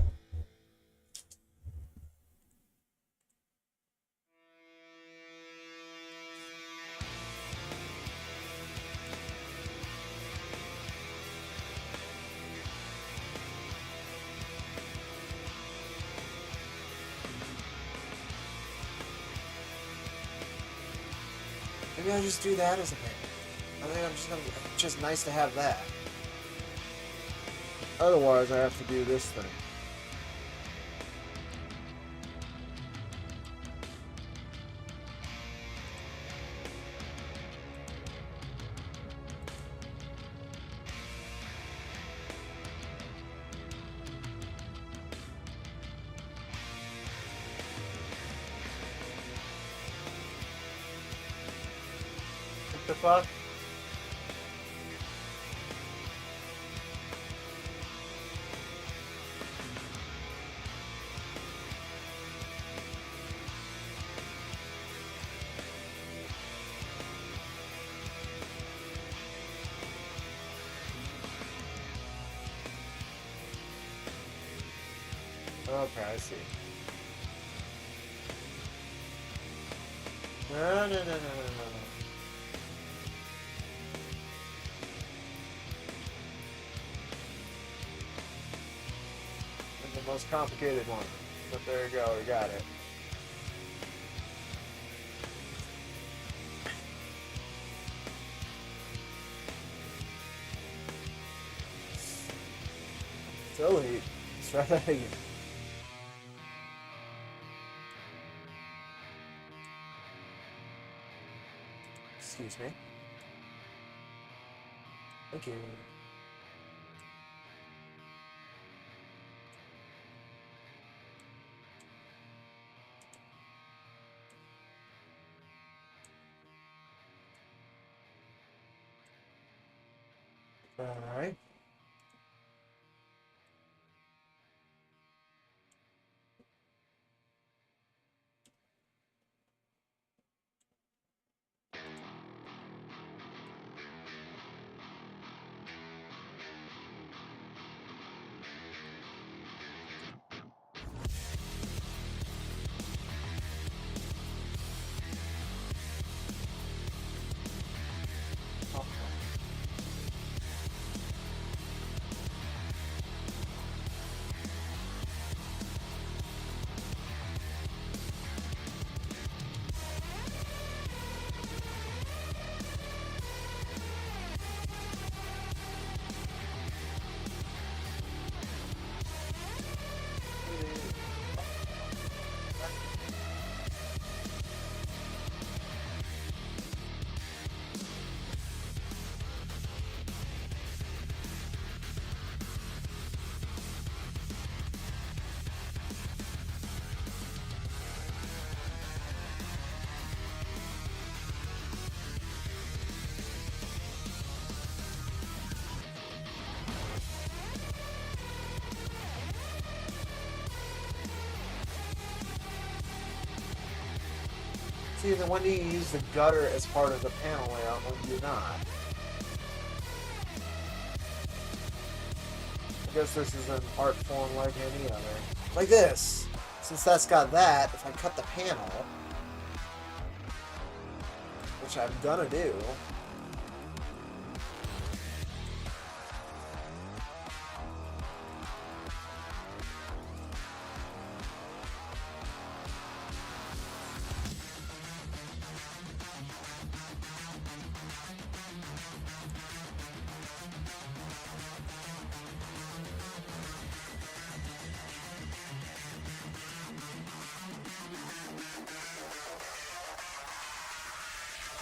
Maybe I'll just do that as a payment. I think I'm just gonna. It's just nice to have that. Otherwise, I have to do this thing. What the fuck? Okay, I see. No. The most complicated one. But there you go, we got it. So late. Let's try that again. Excuse me. Thank you. Alright. See, then when do you use the gutter as part of the panel layout when you're not? I guess this is an art form like any other. Like this! Since that's got that, if I cut the panel, which I'm gonna do,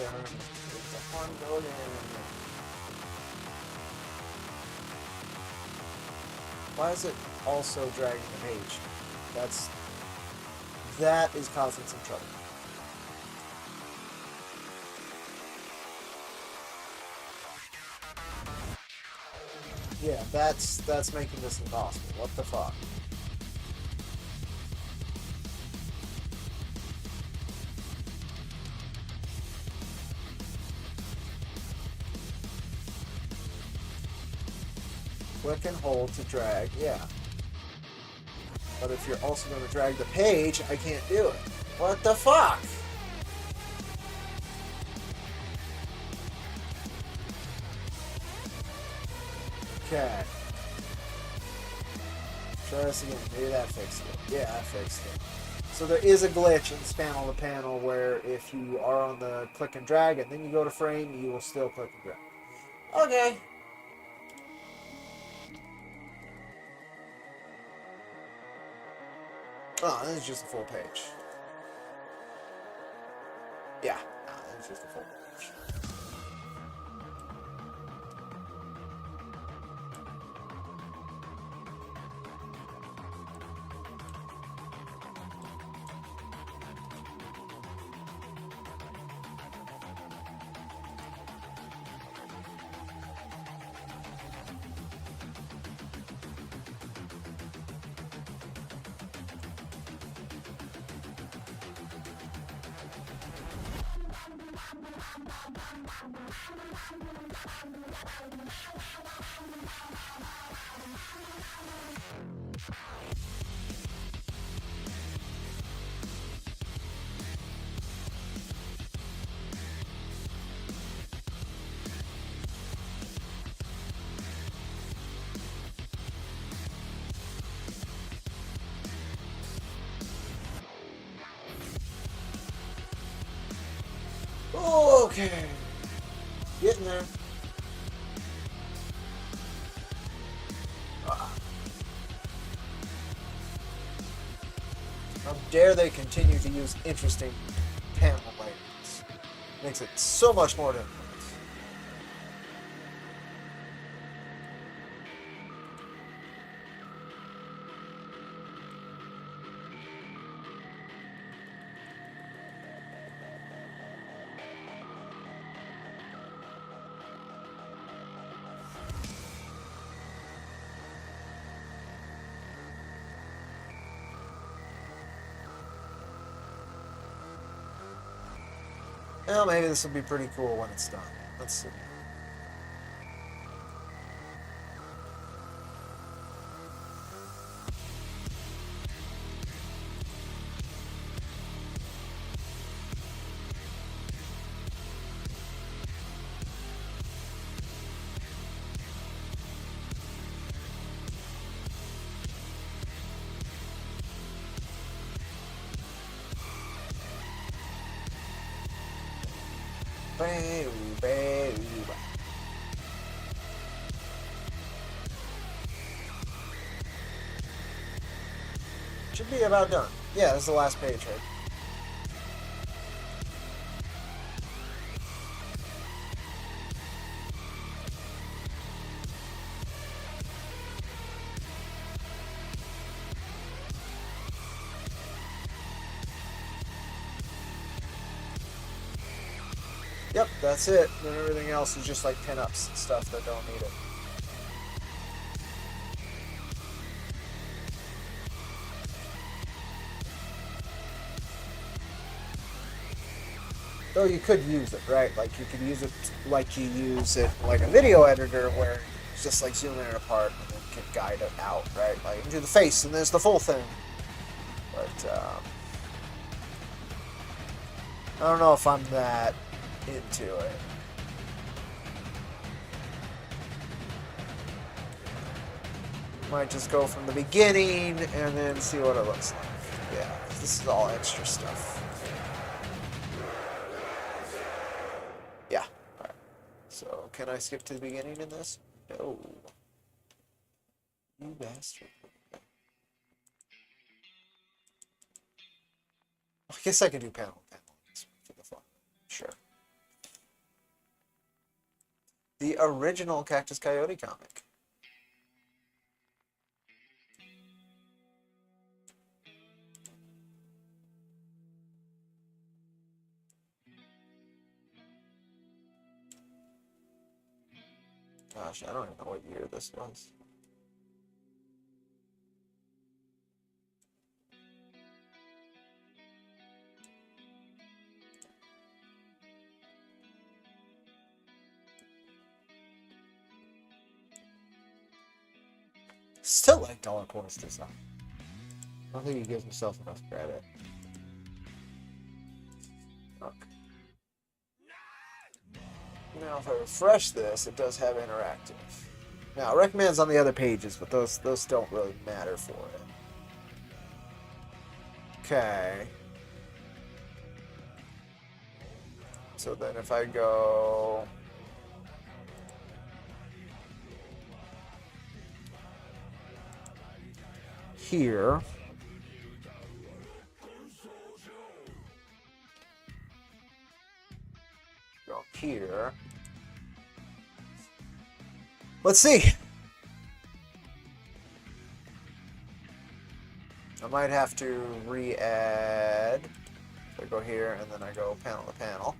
it's a fun building. Why is it also dragging the page? That is causing some trouble. Yeah, that's making this impossible. What the fuck? Click and hold to drag, yeah. But if you're also going to drag the page, I can't do it. What the fuck? Okay. Try this again. Maybe that fixed it. Yeah, that fixed it. So there is a glitch in panel to panel where if you are on the click and drag and then you go to frame, you will still click and drag. Okay. Oh, this is just a full page. Yeah, no, this is just a full page. Okay. Getting there. How dare they continue to use interesting panel layers. Makes it so much more difficult. Well, maybe this will be pretty cool when it's done. Let's see. Should be about done. Yeah, this is the last page, right? Yep, that's it. Then everything else is just like pinups and stuff that don't need it. Though you could use it, right? Like you could use it like you use it like a video editor where you just like zoom in and apart and then can guide it out, right? Like you can do the face and there's the full thing. But I don't know if I'm that into it. Might just go from the beginning and then see what it looks like. Yeah, this is all extra stuff. Yeah. Alright. So, can I skip to the beginning in this? No. You bastard. I guess I can do panel for the fun. Sure. The original Cactus Coyote comic. Gosh, I don't even know what year this was. Still like dollar coins design. I don't think he gives himself enough credit. Okay. Now, if I refresh this, it does have interactive. Now, it recommends on the other pages, but those don't really matter for it. Okay. So then if I go... here... go here... Let's see. I might have to re-add. So I go here and then I go panel to panel.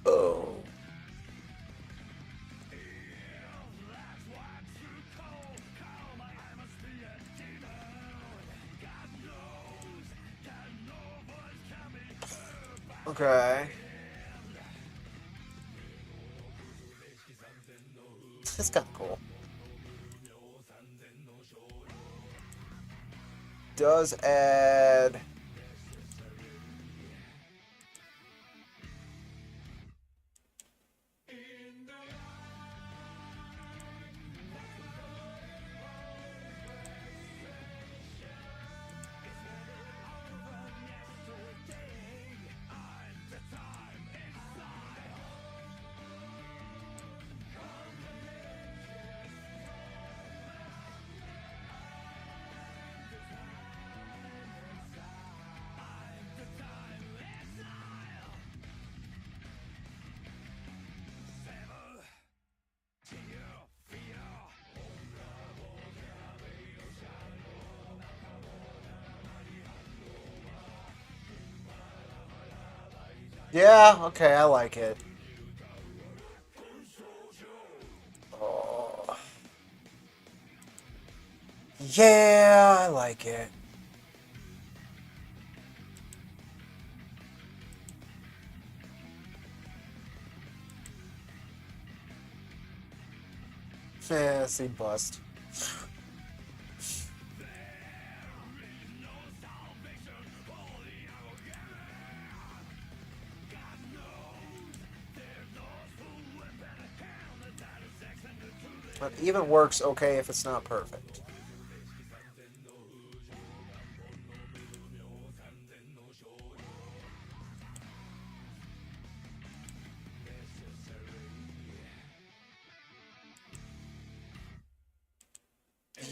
Oh. Okay. It's kind of cool. Does add... Yeah, okay, I like it. Oh. Yeah, I like it. Yeah, see, bust. But even works okay if it's not perfect.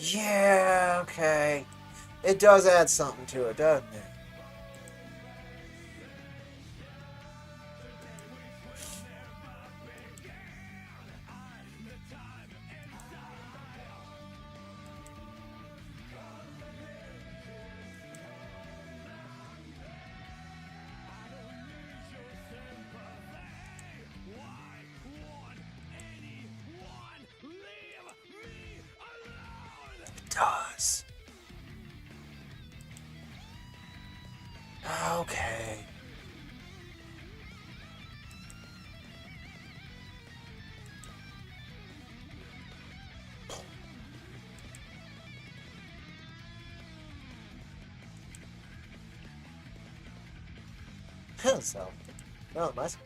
Yeah, okay. It does add something to it, doesn't it? It does. Okay. So, no, nice.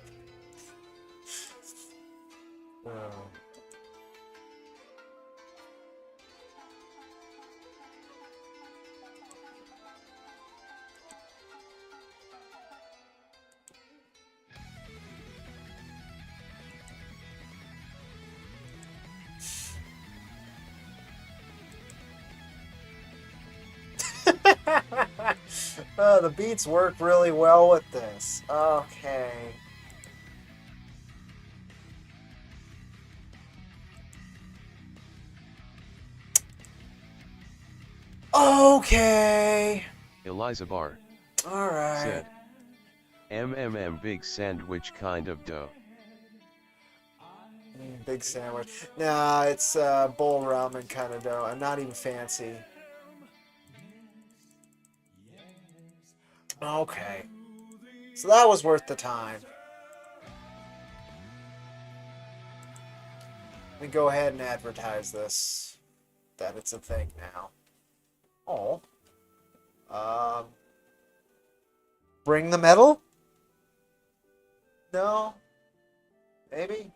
The beats work really well with this. Okay. Okay. Eliza Bar Alright. said, big sandwich kind of dough. Big sandwich. Nah, it's bowl ramen kind of dough. And not even fancy. Okay. So that was worth the time. Let me go ahead and advertise this. That it's a thing now. Oh. Bring the metal? No. Maybe.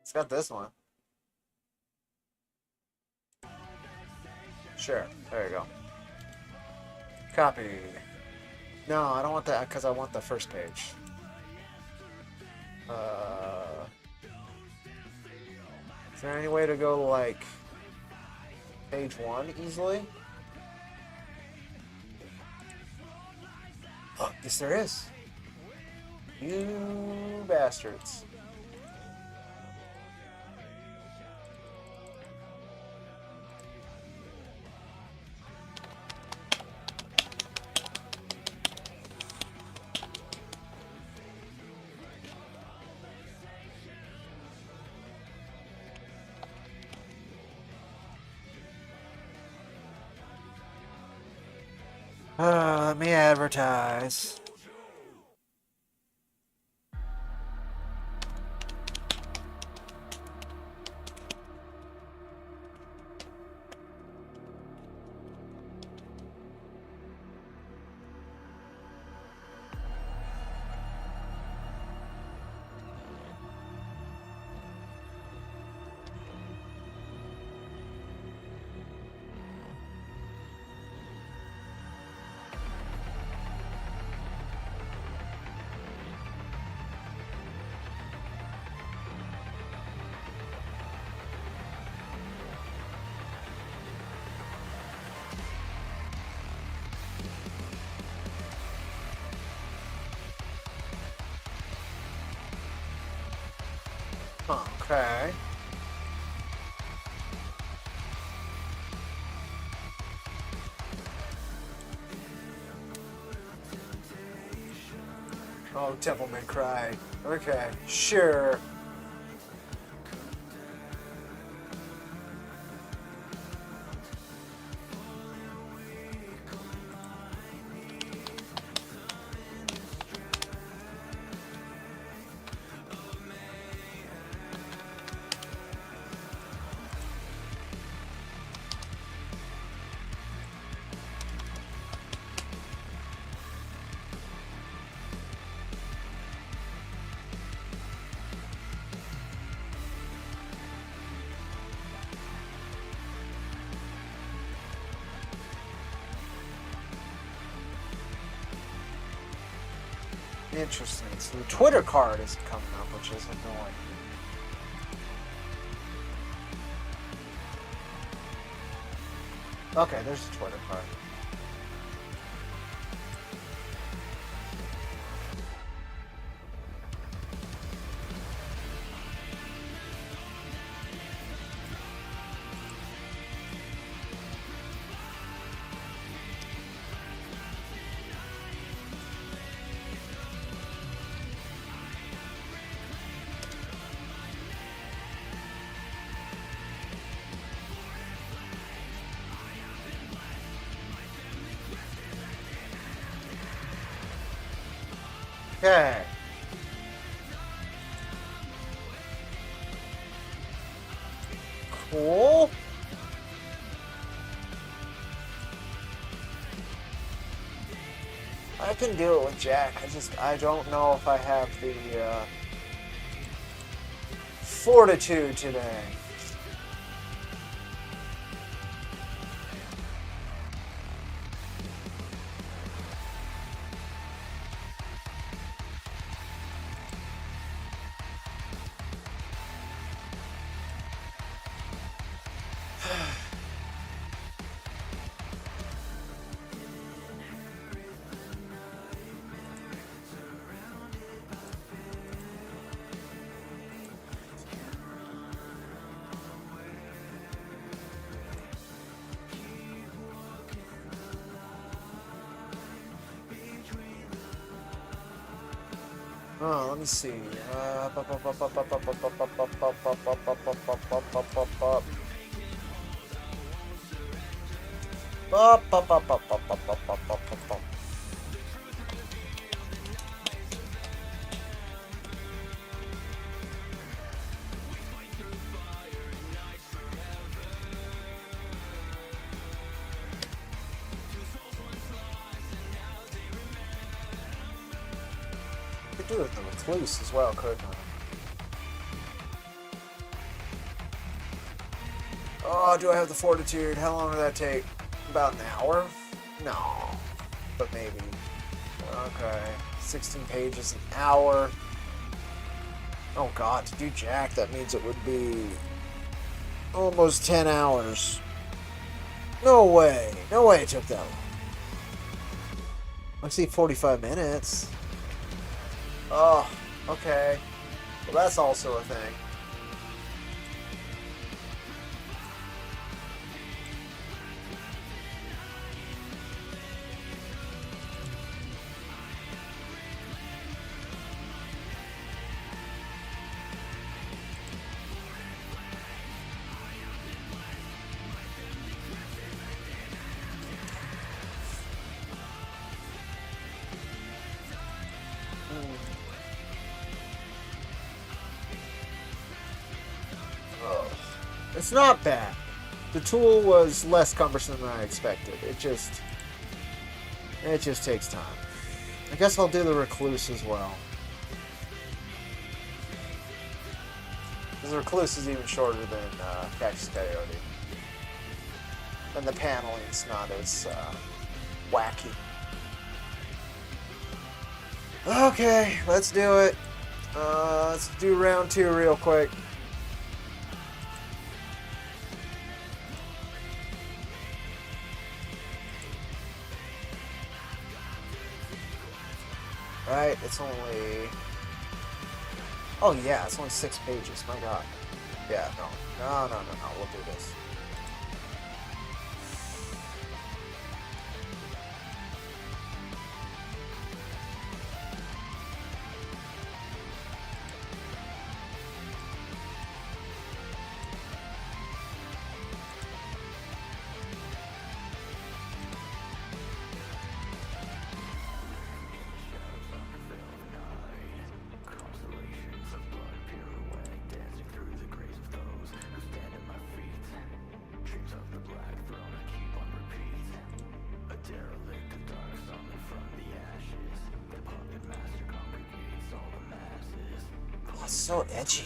It's got this one. Sure. There you go. Copy. No, I don't want that because I want the first page. Is there any way to go like page 1 easily? Oh, yes, there is. You bastards. Let me advertise. Okay. Oh, Templeman cried. Okay, sure. Interesting. So the Twitter card isn't coming up, which is annoying. Okay, there's the Twitter card. Okay. Cool. I can do it with Jack. I don't know if I have the fortitude today. Oh, let me see. could do it in the Recluse as well, couldn't I? Oh, do I have the fortitude? How long did that take? About an hour? No. But maybe. Okay. 16 pages an hour. Oh god, to do Jack, that means it would be almost 10 hours. No way. No way it took that long. I see 45 minutes. Oh, okay. Well, that's also a thing. It's not bad. The tool was less cumbersome than I expected. It just takes time. I guess I'll do the Recluse as well. Because the Recluse is even shorter than Cactus Coyote. And the paneling's not as wacky. Okay, let's do it. Let's do round 2 real quick. Right, it's only... Oh yeah, it's only 6 pages, my god. Yeah, no, we'll do this. It's so edgy.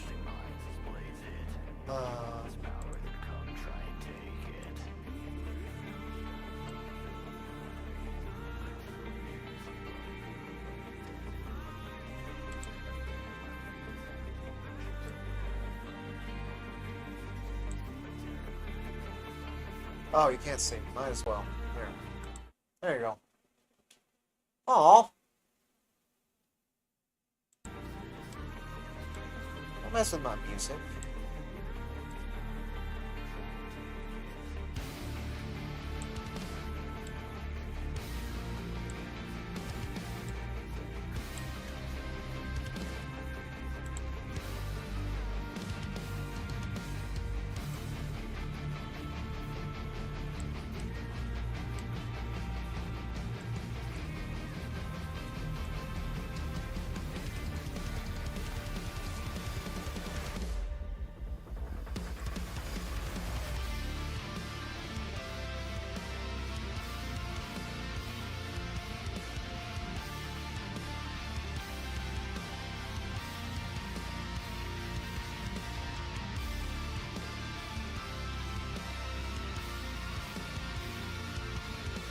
Oh, you can't see. Might as well. There you go. Aw. Don't mess with my music.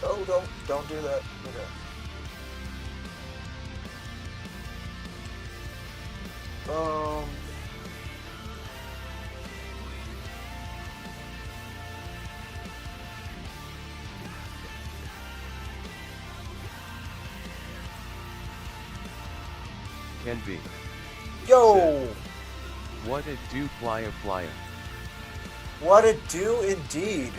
Oh, don't do that. Okay. Can be. Yo! What it do, playa playa. What it do, indeed.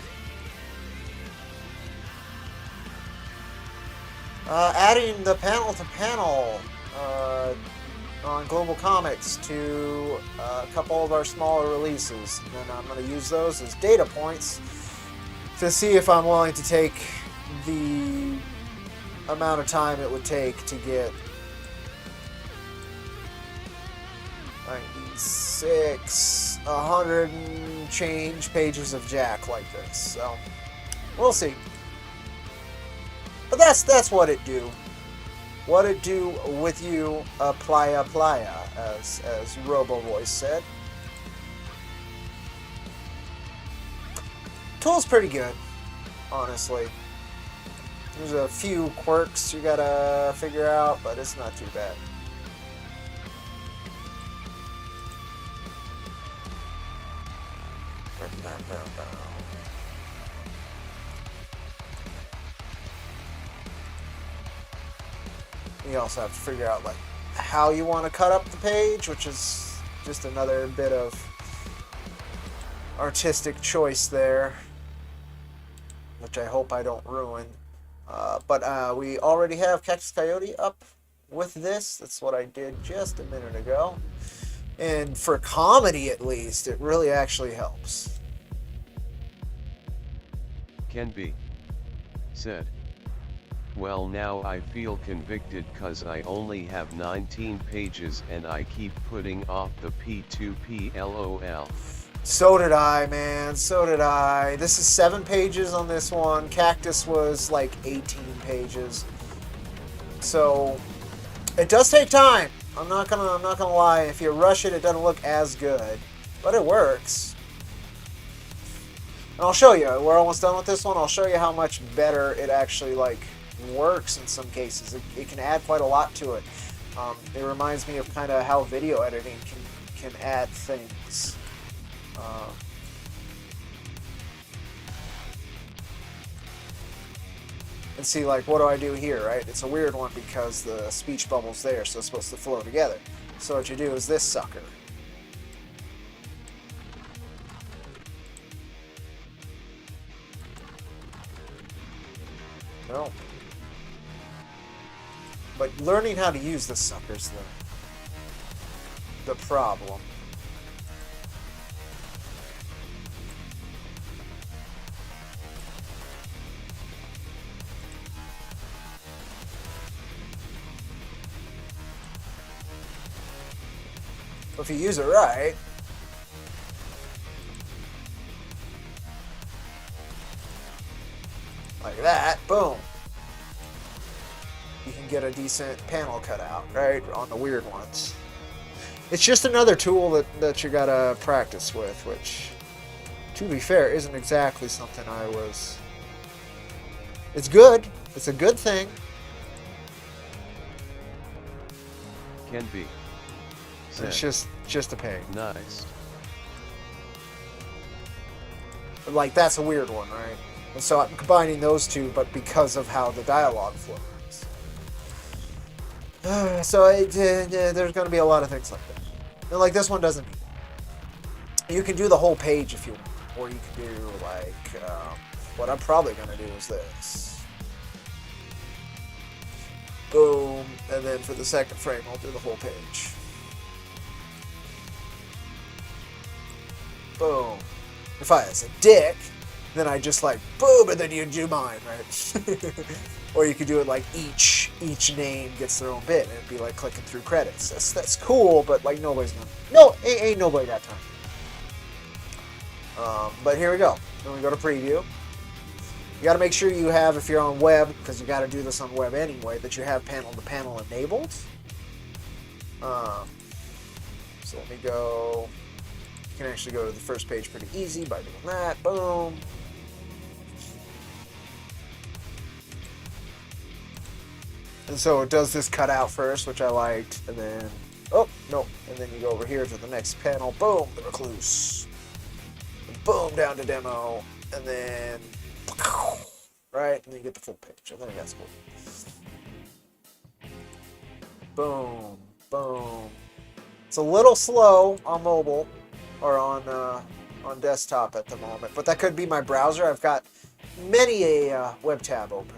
Adding the panel-to-panel on Global Comics to a couple of our smaller releases. And I'm going to use those as data points to see if I'm willing to take the amount of time it would take to get 96, 100 and change pages of Jack like this. So, we'll see. But that's what it do. What it do with you, playa playa, as Robo Voice said. Tool's pretty good, honestly. There's a few quirks you gotta figure out, but it's not too bad. You also have to figure out like how you want to cut up the page, which is just another bit of artistic choice there, which I hope I don't ruin. But we already have Cactus Coyote up with this. That's what I did just a minute ago. And for comedy, at least, it really actually helps. Can be. Said. Well, now I feel convicted cause I only have 19 pages and I keep putting off the P2P LOL. So did I, man. So did I. This is 7 pages on this one. Cactus was like 18 pages. So it does take time. I'm not gonna lie. If you rush it, it doesn't look as good, but it works. And I'll show you. We're almost done with this one. I'll show you how much better it actually like works in some cases. It can add quite a lot to it. It reminds me of kind of how video editing can add things. And see, like, what do I do here, right? It's a weird one because the speech bubble's there, so it's supposed to flow together. So what you do is this sucker. No. But learning how to use this sucker's the problem. If you use it right, like that, boom, you can get a decent panel cut out, right, on the weird ones. It's just another tool that you gotta practice with, which, to be fair, isn't exactly something I was... It's good. It's a good thing. Can be. Said. It's just a pain. Nice. Like, that's a weird one, right? And so I'm combining those two, but because of how the dialogue flows. So there's going to be a lot of things like that. And like this one doesn't. You can do the whole page if you want, or you can do like what I'm probably going to do is this. Boom, and then for the second frame, I'll do the whole page. Boom. If I was a dick, then I just like boom, and then you do mine, right? Or you could do it like each name gets their own bit, and it'd be like clicking through credits. That's cool, but like nobody's gonna. No, ain't nobody got time. But here we go. Then we go to preview. You got to make sure you have, if you're on web, because you got to do this on web anyway, that you have panel to panel enabled. So let me go. You can actually go to the first page pretty easy by doing that. Boom. And so it does this cutout first, which I liked, and then, oh, no, and then you go over here to the next panel, boom, the recluse. And boom, down to demo, and then, right, and then you get the full page. I think that's cool. Boom, boom. It's a little slow on mobile, or on desktop at the moment, but that could be my browser. I've got many a web tab open.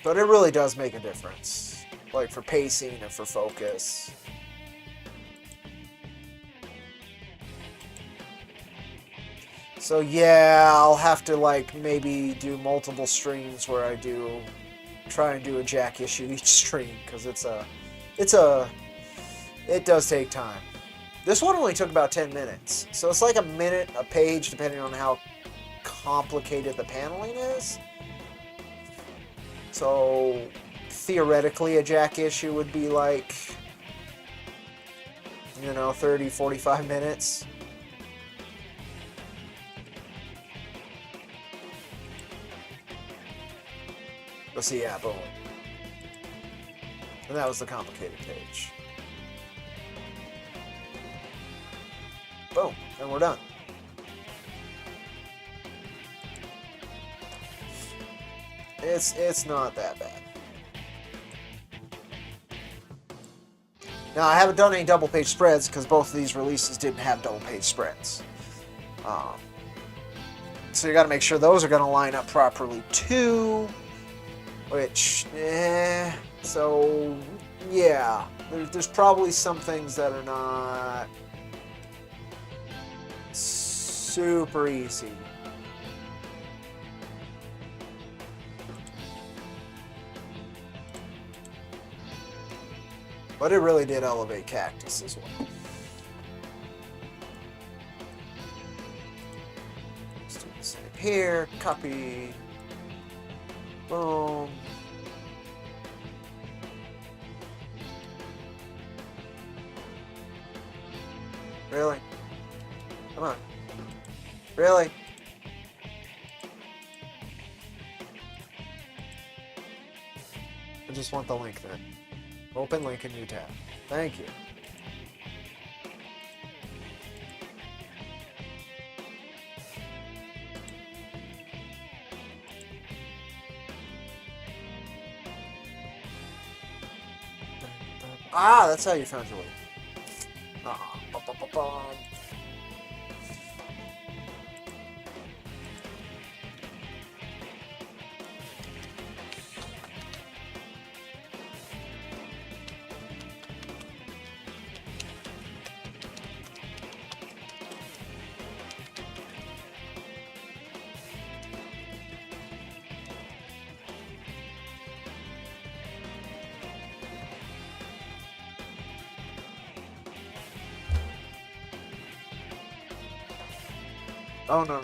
But it really does make a difference, like for pacing and for focus. So yeah, I'll have to like maybe do multiple streams where I try and do a Jack issue each stream, because it does take time. This one only took about 10 minutes, so it's like a minute a page depending on how complicated the paneling is. So theoretically a Jack issue would be like, 30, 45 minutes. Let's see, yeah, boom. And that was the complicated page. Boom, and we're done. It's not that bad. Now, I haven't done any double page spreads because both of these releases didn't have double page spreads. So you got to make sure those are going to line up properly too. Which, so yeah, there's probably some things that are not super easy. But it really did elevate Cactus as well. Let's do the same here. Copy. Boom. Really? Come on. Really? I just want the link then. Open link in new tab. Thank you. Ah, that's how you found your way. Oh, no.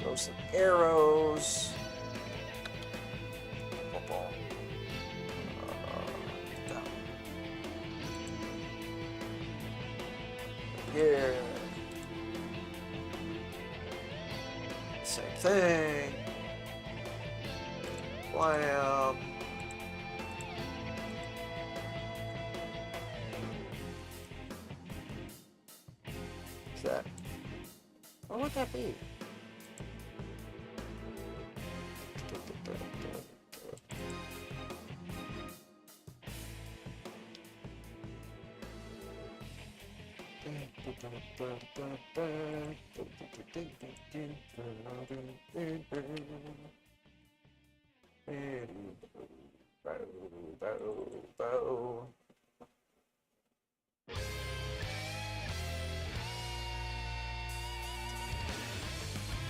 Throw some arrows. Here. Same thing. Blam. What's that? What would that be?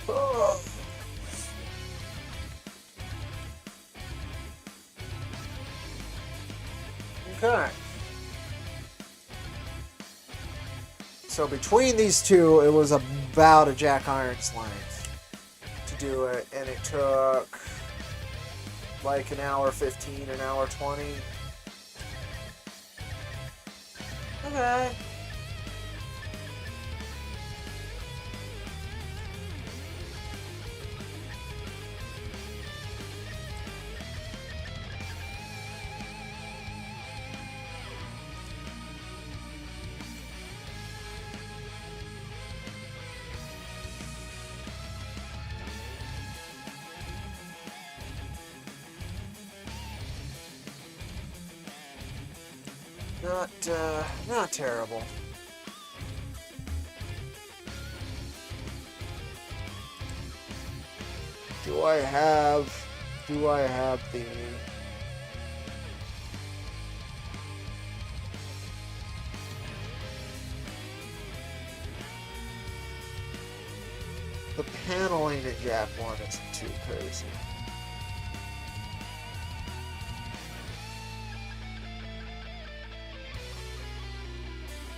Oh. Okay. So between these two, it was about a Jack Irons length to do it, and it took like an hour 15, an hour 20. Okay. Not terrible. Do I have Do I have the... The paneling in Jap 1 isn't too crazy.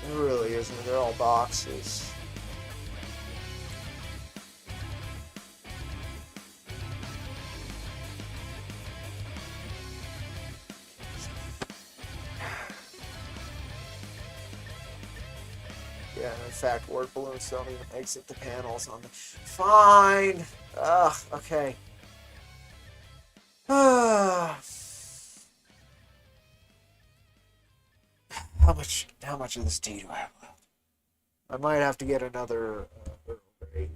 It really isn't. They're all boxes. Yeah, in fact, word balloons don't even exit the panels on the... Fine! Ugh, okay. How much of this tea do I have left? I might have to get another Earl Grey.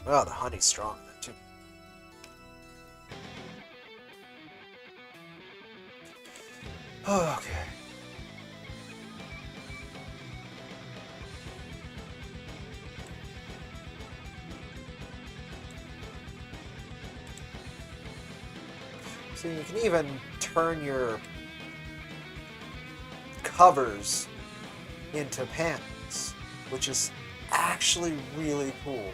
Oh, the honey's strong in it too. Okay. So you can even turn your covers into panels, which is actually really cool.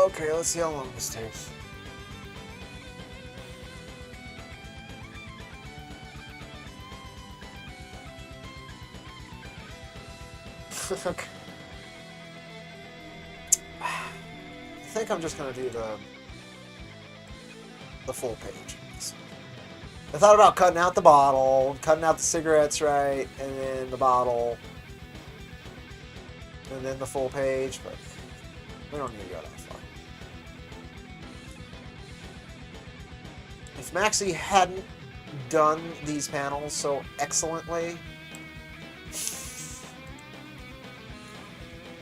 Okay, let's see how long this takes. Okay. I think I'm just gonna do the full page. I thought about cutting out the bottle, cutting out the cigarettes, right, and then the bottle, and then the full page, but we don't need to go that far. If Maxie hadn't done these panels so excellently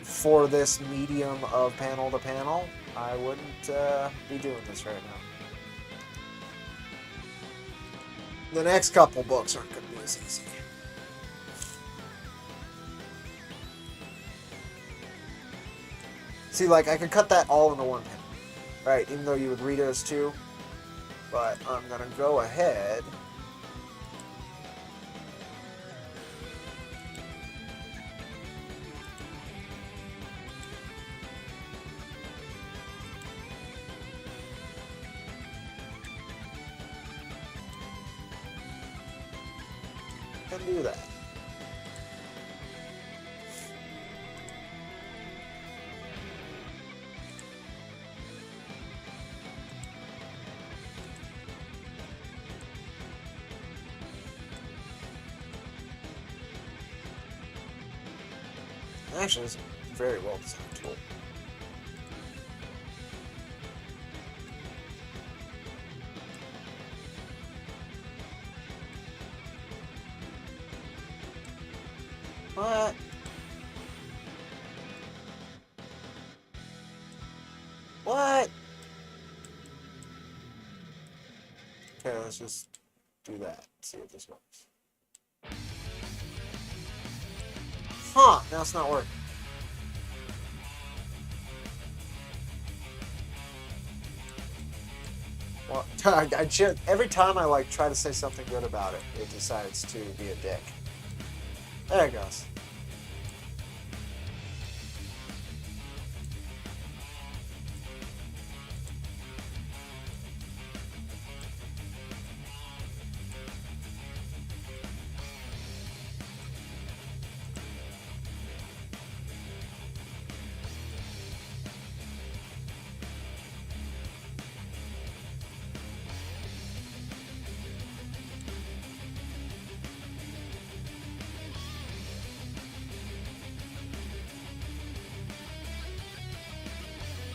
for this medium of panel to panel, I wouldn't be doing this right now. The next couple books aren't going to be as easy. See, like, I could cut that all into one panel, right? Even though you would read it as two. But I'm going to go ahead and do that. Actually, it's a very well designed tool. What? What? Okay, let's just do that. See if this works. Huh, now it's not working. Well, every time I like try to say something good about it, it decides to be a dick. There it goes.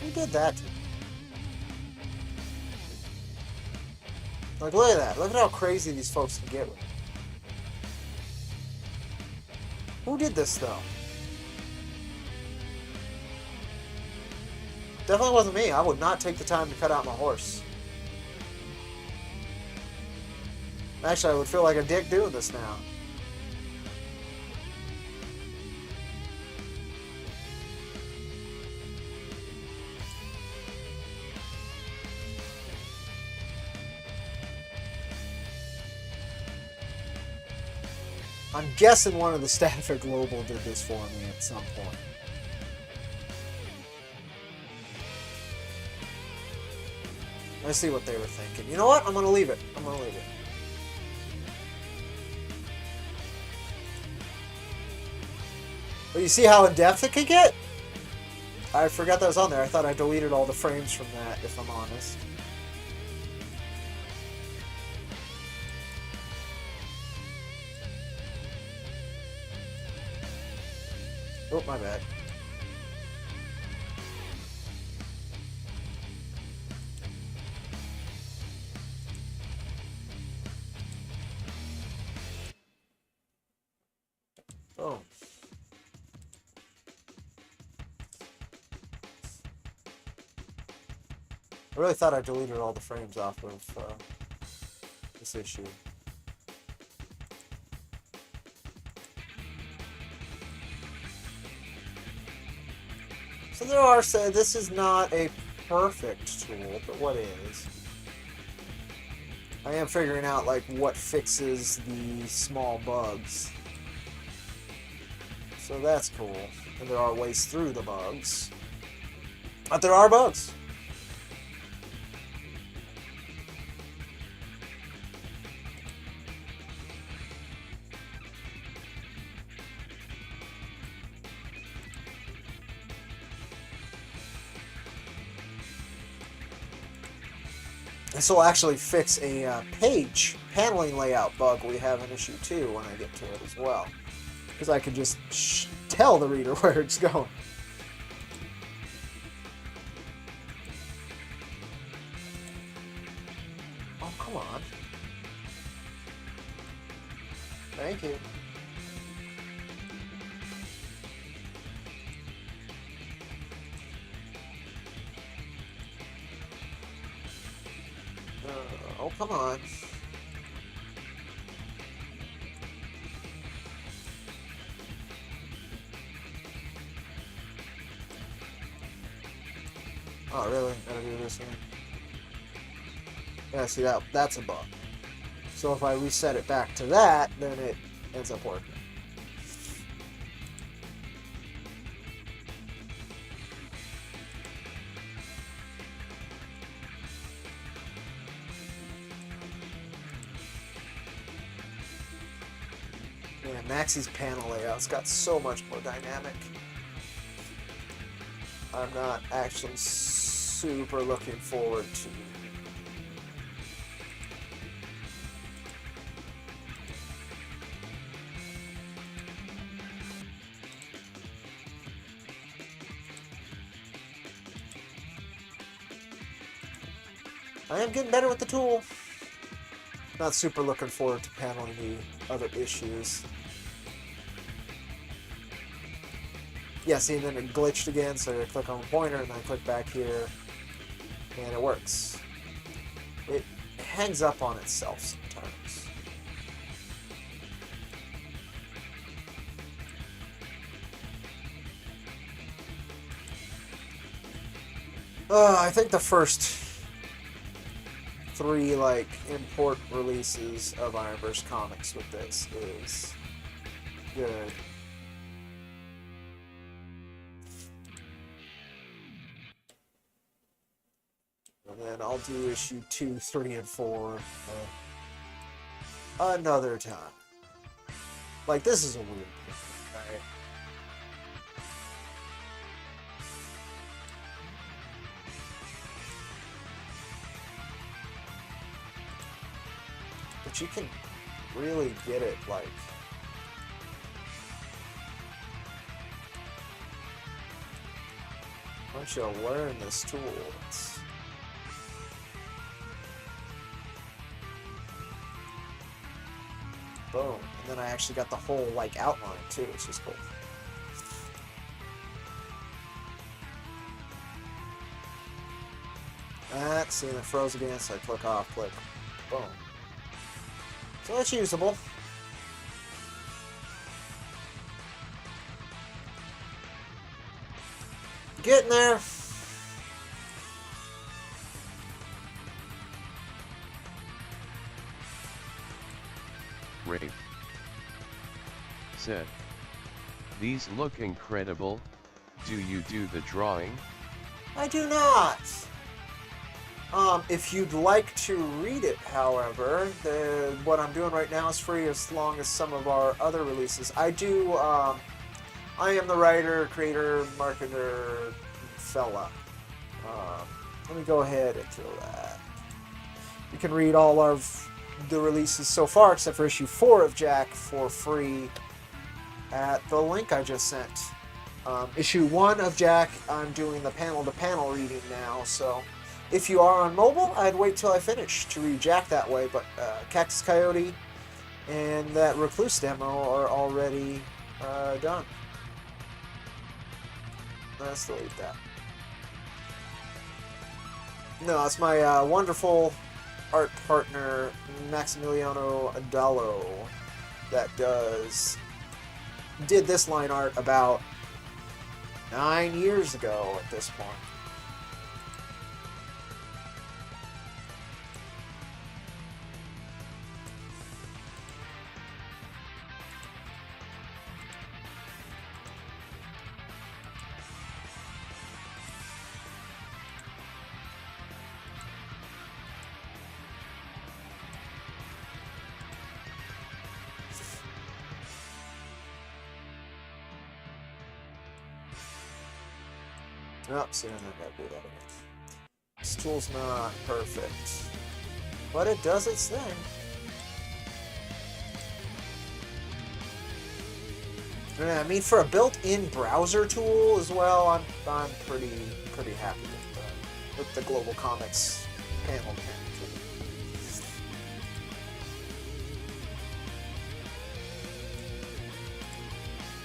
Who did that? Like, look at that. Look at how crazy these folks can get with it. Who did this, though? Definitely wasn't me. I would not take the time to cut out my horse. Actually, I would feel like a dick doing this now. I'm guessing one of the staff at Global did this for me at some point. Let's see what they were thinking. You know what? I'm going to leave it. I'm going to leave it. But you see how in-depth it could get? I forgot that was on there. I thought I deleted all the frames from that, if I'm honest. Oh, my bad. Oh. I really thought I deleted all the frames off of this issue. So there are said this is not a perfect tool, but what is? I am figuring out like what fixes the small bugs. So that's cool. And there are ways through the bugs. But there are bugs. This will actually fix a page paneling layout bug we have in issue 2 when I get to it as well. Because I can just tell the reader where it's going. Oh, come on. Thank you. Oh, come on. Oh, really? Gotta do this again? Yeah, see, that's a bug. So if I reset it back to that, then it ends up working. Man, Maxie's panel layout's got so much more dynamic. I'm not actually super looking forward to. I am getting better with the tool. Not super looking forward to paneling the other issues. Yeah, see, and then it glitched again, so I click on the pointer, and then I click back here, and it works. It hangs up on itself sometimes. I think the first 3, like, import releases of IronVerse Comics with this is good. And then I'll do issue 2, 3, and 4 another time. Like, this is a weird thing, right? But you can really get it, like, once you learn this tool, Boom. And then I actually got the whole, like, outline, too, which is cool. See, and it froze again, so I click off, click. Boom. So that's usable. Getting there. Ray said, "These look incredible. Do you do the drawing?" I do not. If you'd like to read it, however, what I'm doing right now is free as long as some of our other releases. I am the writer, creator, marketer, fella. Let me go ahead and throw that. You can read all of the releases so far, except for issue 4 of Jack, for free at the link I just sent. Issue 1 of Jack, I'm doing the panel-to-panel reading now, so if you are on mobile, I'd wait till I finish to read Jack that way, but Cactus Coyote and that Recluse demo are already done. Let's delete that. No, it's my wonderful art partner, Maximiliano Adalo, that did this line art about 9 years ago at this point. Oh, see, I'm not gonna do that again. This tool's not perfect, but it does its thing. Yeah, I mean, for a built-in browser tool as well, I'm pretty happy with the Global Comics panel tool.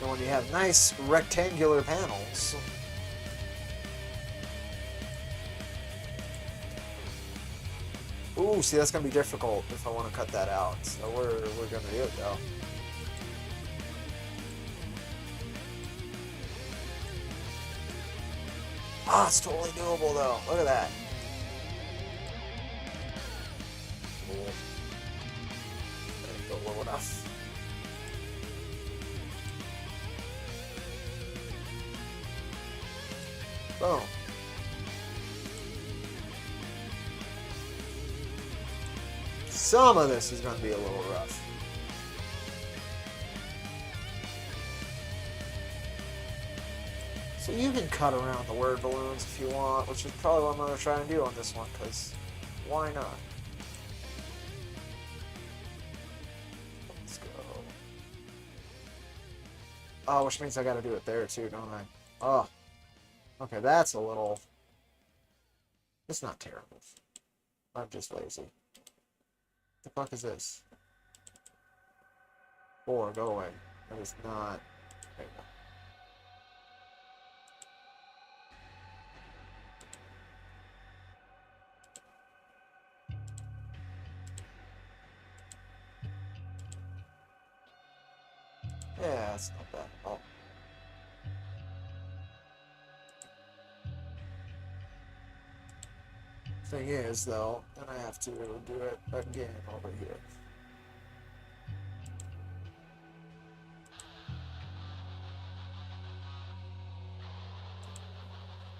And when you have nice rectangular panels. Ooh, see, that's gonna be difficult if I want to cut that out. So we're gonna do it though. Ah, it's totally doable though. Look at that. Cool. That didn't go low enough. Boom. Some of this is going to be a little rough. So you can cut around the word balloons if you want, which is probably what I'm going to try and do on this one, because why not? Let's go. Oh, which means I got to do it there too, don't I? Oh. Okay, that's a little... It's not terrible. I'm just lazy. The fuck is this? 4, go away. That is not... There you go. Yeah, it's not bad at all. Thing is, though, then I have to do it again over here.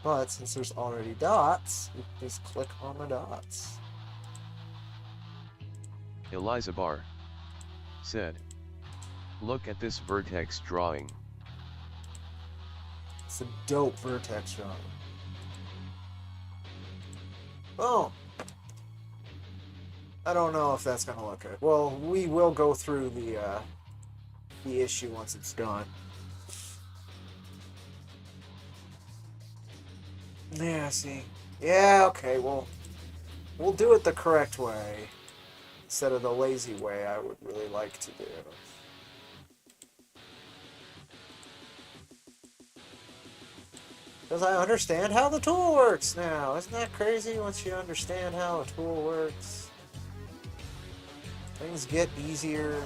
But since there's already dots, you just click on the dots. Eliza Barr said, "Look at this vertex drawing." It's a dope vertex drawing. Oh, I don't know if that's gonna look good. Well, we will go through the issue once it's done. Yeah, see. Yeah, okay, well, we'll do it the correct way. instead of the lazy way I would really like to do. Because I understand how the tool works now. Isn't that crazy once you understand how a tool works? Things get easier.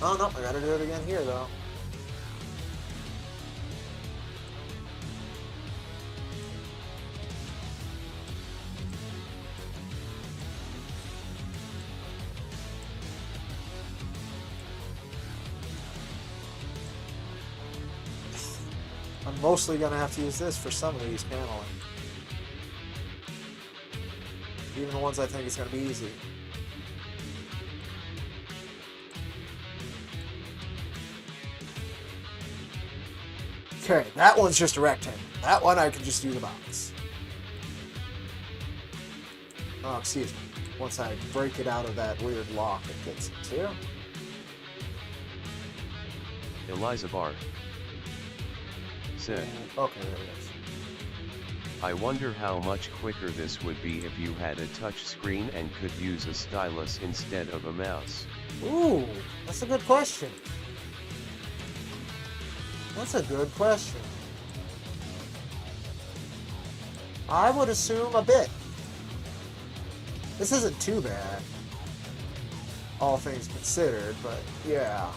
Oh no, I gotta do it again here though. I'm mostly gonna have to use this for some of these paneling. Even the ones I think it's gonna be easy. Okay, that one's just a rectangle. That one I can just do the box. Oh, excuse me. Once I break it out of that weird lock, it gets into. Eliza Bar said, Okay, there it is. I wonder how much quicker this would be if you had a touch screen and could use a stylus instead of a mouse. Ooh, that's a good question. That's a good question. I would assume a bit. This isn't too bad, all things considered, but yeah.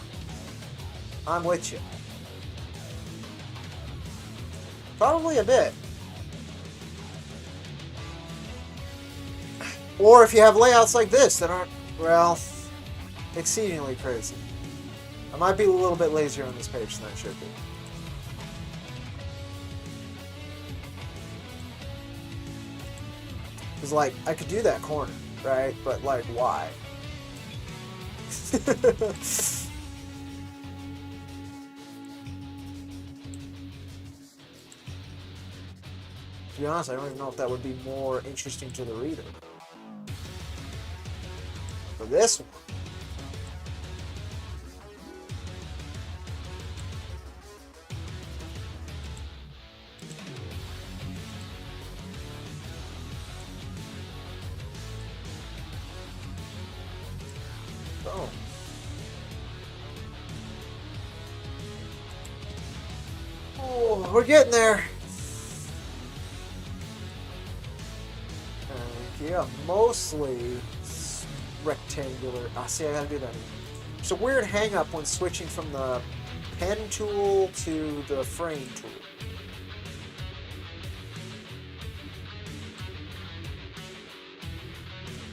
I'm with you. Probably a bit. Or if you have layouts like this that aren't, well, exceedingly crazy. I might be a little bit lazier on this page than I should be. Because, like, I could do that corner, right? But, like, why? To be honest, I don't even know if that would be more interesting to the reader. For this one. Oh. Oh, we're getting there. Yeah, mostly rectangular. Ah, see, I gotta do that again. It's a weird hang-up when switching from the pen tool to the frame tool.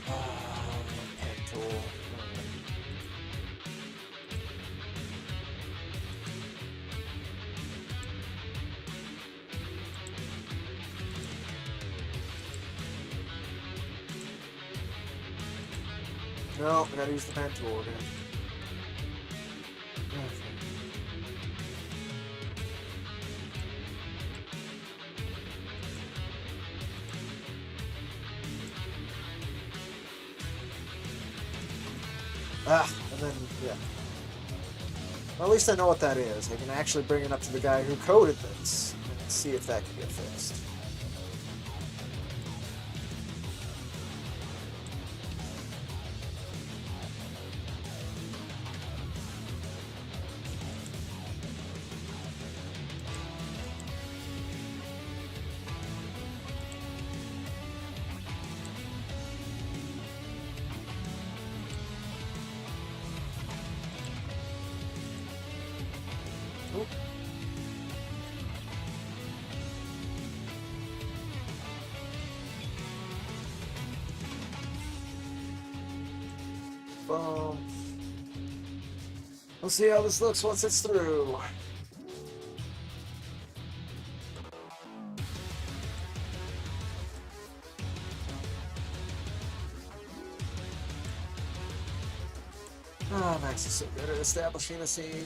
Pen tool. No, I gotta use the pen tool again. And then, yeah. Well, at least I know what that is. I can actually bring it up to the guy who coded this and see if that can get fixed. Boom. We'll see how this looks once it's through. Oh, Max is so good at establishing a scene.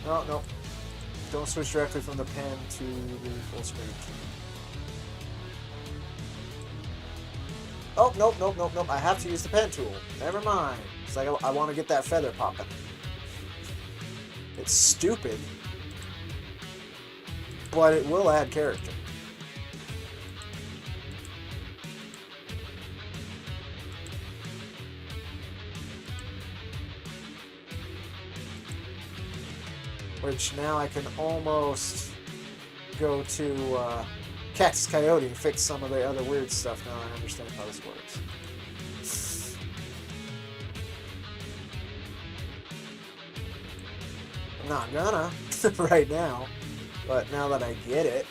No, no. Don't switch directly from the pen to the full screen key. Oh, nope. I have to use the pen tool. Never mind. It's like I want to get that feather popping. It's stupid, but it will add character. Which now I can almost go to Cactus Coyote and fix some of the other weird stuff now I understand how this works. I'm not gonna right now, but now that I get it.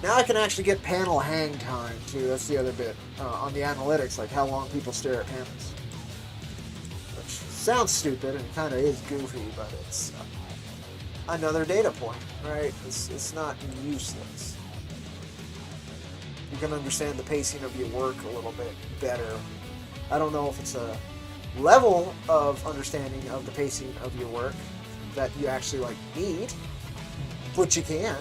Now I can actually get panel hang time too. That's the other bit on the analytics, like how long people stare at panels. Which sounds stupid and kind of is goofy, but it's another data point, right? It's not useless. You can understand the pacing of your work a little bit better. I don't know if it's a level of understanding of the pacing of your work that you actually like need, but you can.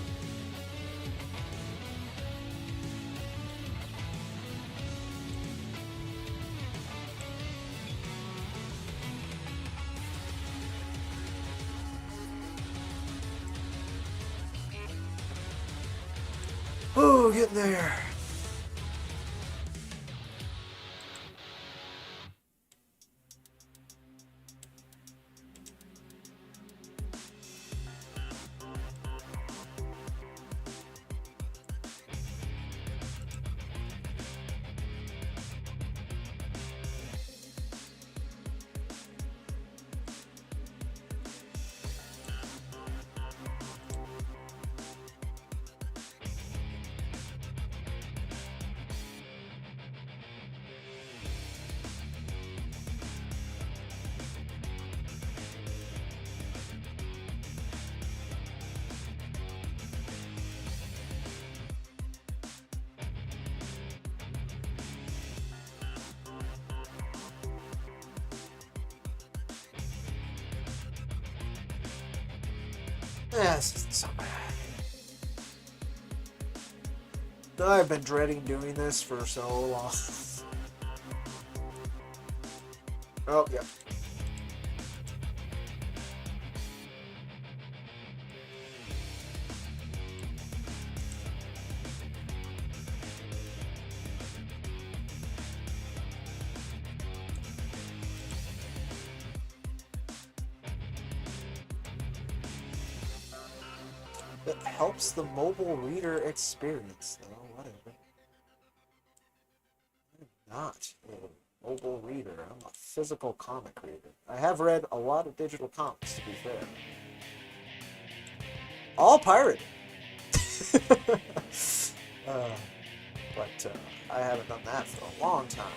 Oh, getting there. Yes, so bad. I've been dreading doing this for so long. Oh, yeah. It helps the mobile reader experience, though. Whatever. I'm not a mobile reader. I'm a physical comic reader. I have read a lot of digital comics, to be fair. All pirated. But I haven't done that for a long time.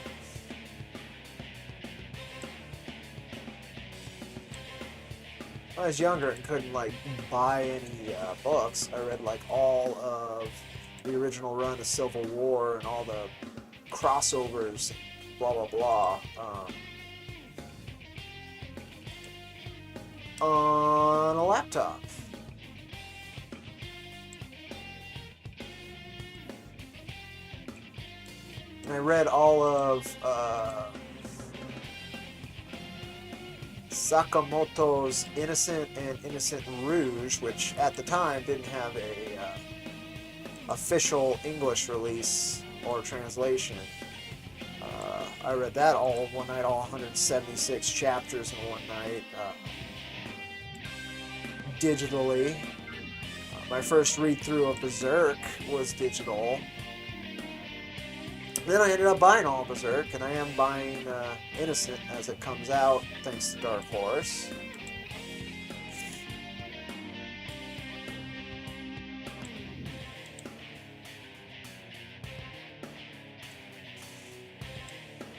When I was younger and couldn't like buy any books, I read like all of the original run of Civil War and all the crossovers, blah blah blah, on a laptop. And I read all of Sakamoto's Innocent and Innocent Rouge, which at the time didn't have a official English release or translation. I read that all one night, all 176 chapters in one night, digitally. My first read-through of Berserk was digital. Then I ended up buying all Berserk, and I am buying Innocent as it comes out, thanks to Dark Horse.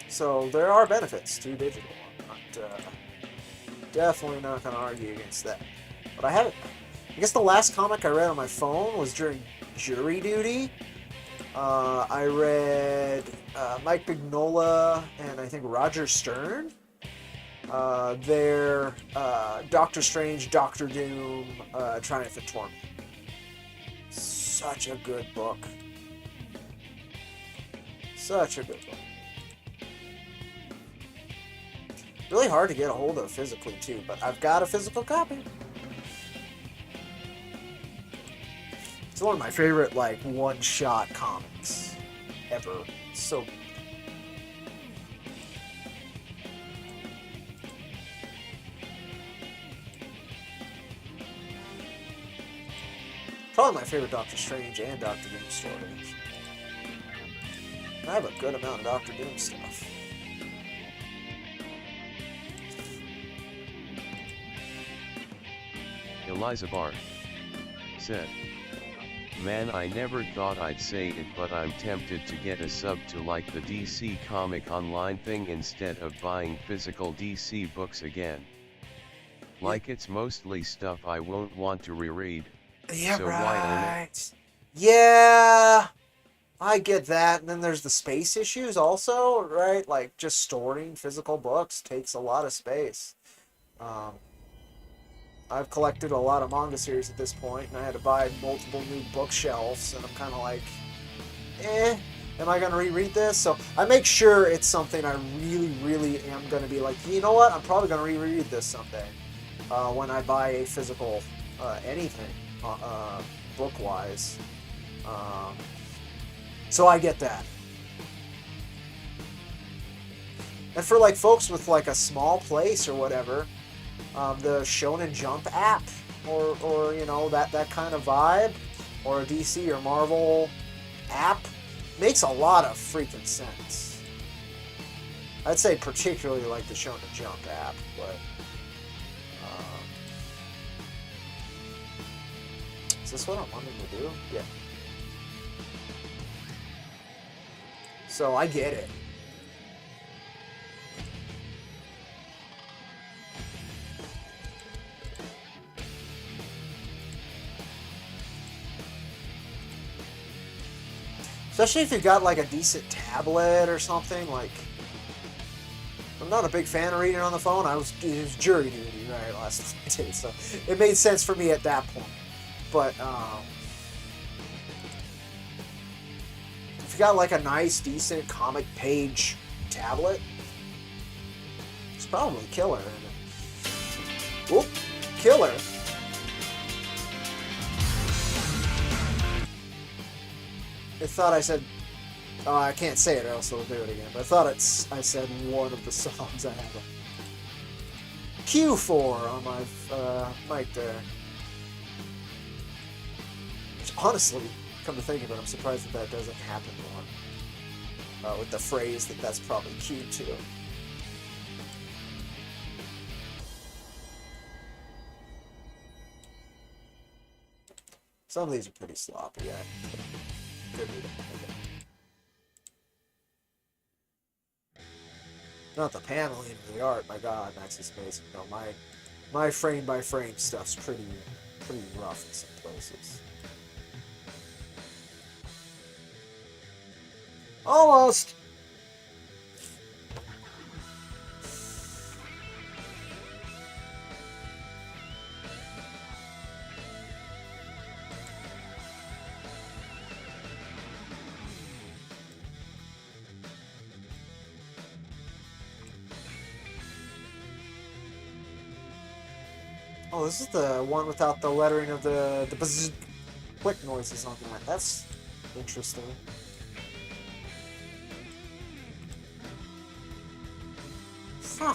So there are benefits to digital. I'm not, definitely not going to argue against that. But I guess the last comic I read on my phone was during jury duty. I read Mike Mignola and I think Roger Stern They're Doctor Strange, Doctor Doom, Triumph and Torment. Such a good book. Such a good book. Really hard to get a hold of physically too, but I've got a physical copy. It's one of my favorite like one-shot comics ever. So probably my favorite Doctor Strange and Doctor Doom stories. I have a good amount of Doctor Doom stuff. Eliza Barr said, "Man, I never thought I'd say it, but I'm tempted to get a sub to like the DC Comic Online thing instead of buying physical DC books again. Like it's mostly stuff I won't want to reread, Yeah, so why own right. Yeah, I get that. And then there's the space issues also, right? Like just storing physical books takes a lot of space. I've collected a lot of manga series at this point, and I had to buy multiple new bookshelves, and I'm kind of like, am I going to reread this? So I make sure it's something I really, really am going to be like, you know what? I'm probably going to reread this someday when I buy a physical anything, book-wise. So I get that. And for like folks with like a small place or whatever, the Shonen Jump app, or you know that kind of vibe, or a DC or Marvel app, makes a lot of freaking sense. I'd say particularly like the Shonen Jump app, but is this what I'm wanting to do? Yeah. So I get it. Especially if you got like a decent tablet or something. Like, I'm not a big fan of reading on the phone. It was jury duty, right, last day, so it made sense for me at that point. But if you got like a nice, decent comic page tablet, it's probably killer. Whoop, killer. I thought I said, oh, I can't say it or else it'll do it again, but I thought I said one of the songs I have a cue for on my mic there. Which, honestly, come to think of it, I'm surprised that doesn't happen more. With the phrase that's probably cued to. Some of these are pretty sloppy, yeah. Good reading. Okay. Not the paneling or the art, my god, that's just amazing. No, my frame by frame stuff's pretty rough in some places. Almost! Oh, this is the one without the lettering of the buzz click noises on that. That's interesting. Huh.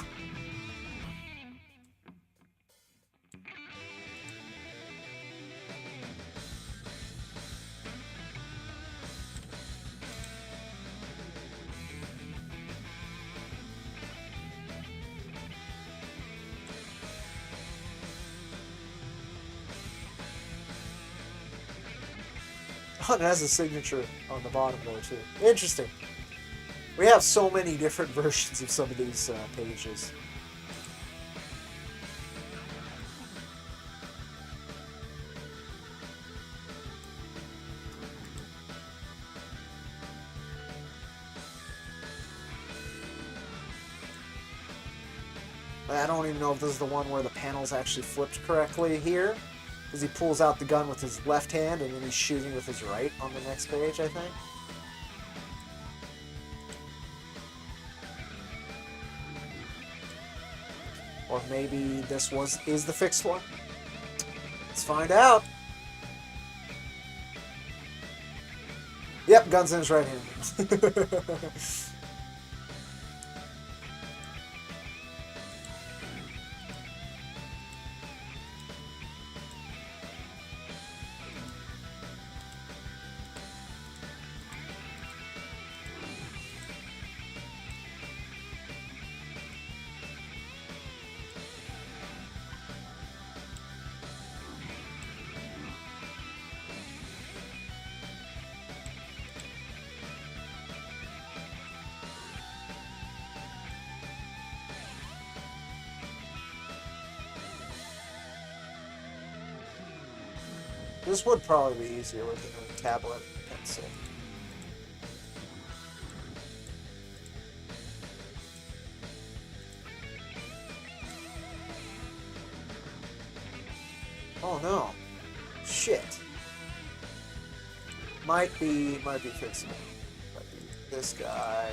Oh, it has a signature on the bottom there too. Interesting. We have so many different versions of some of these pages. I don't even know if this is the one where the panel's actually flipped correctly here. Because he pulls out the gun with his left hand and then he's shooting with his right on the next page, I think. Or maybe this is the fixed one. Let's find out. Yep, gun's in his right hand. This would probably be easier with a tablet pencil. Oh no. Shit. Might be fixable. Might be this guy.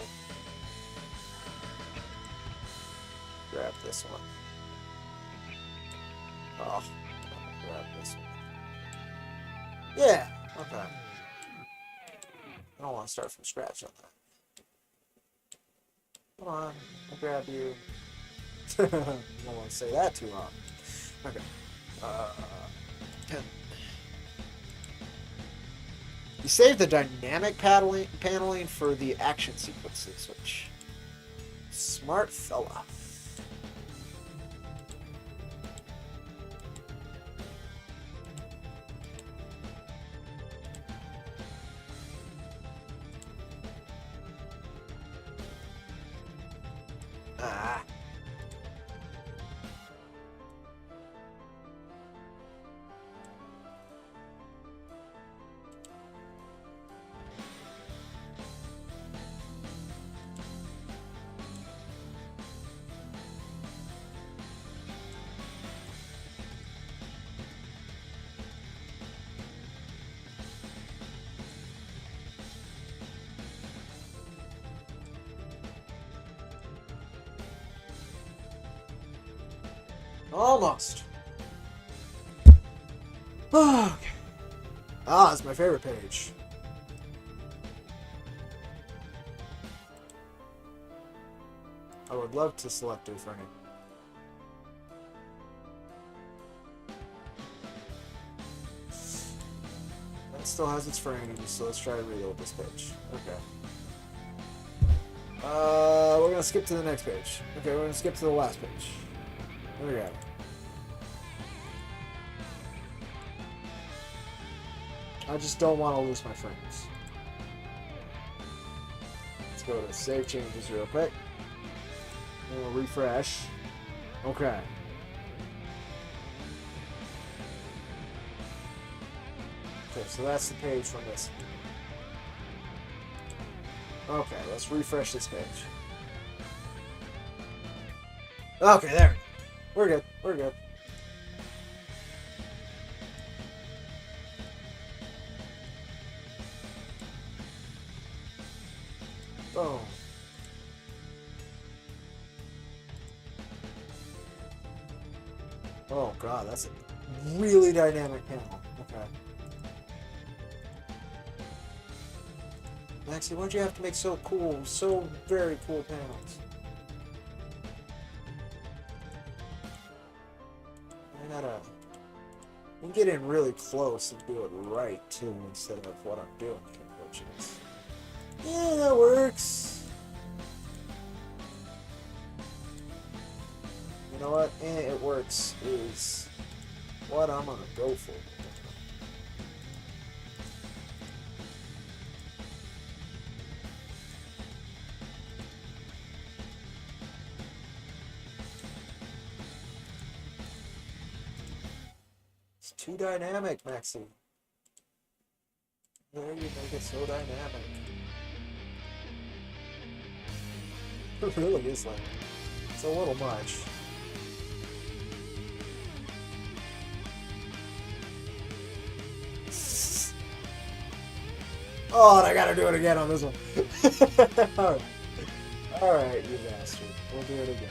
Grab this one. Oh, grab this one. Yeah, okay. I don't want to start from scratch on that. Come on, I'll grab you. I don't want to say that too long. Okay. You save the dynamic paneling for the action sequences, which... Smart fella. Ah. Almost. Okay. Ah, it's my favorite page. I would love to select a frame. That still has its frames, so let's try to reload this page. Okay. We're gonna skip to the next page. Okay, we're gonna skip to the last page. There we go. I just don't want to lose my frames. Let's go to save changes real quick. We'll refresh. Okay. Okay, so that's the page from this. Okay, let's refresh this page. Okay, there we go. We're good. We're good. Boom. Oh god, that's a really dynamic panel. Okay. Maxie, why'd you have to make so very cool panels? You can get in really close and do it right too, instead of what I'm doing here, which is... Yeah, that works. You know what? It works is what I'm gonna go for. Too dynamic, Maxie. There you make it so dynamic. It really is like, it's a little much. Oh, and I gotta do it again on this one. Alright. Alright, you bastard. We'll do it again.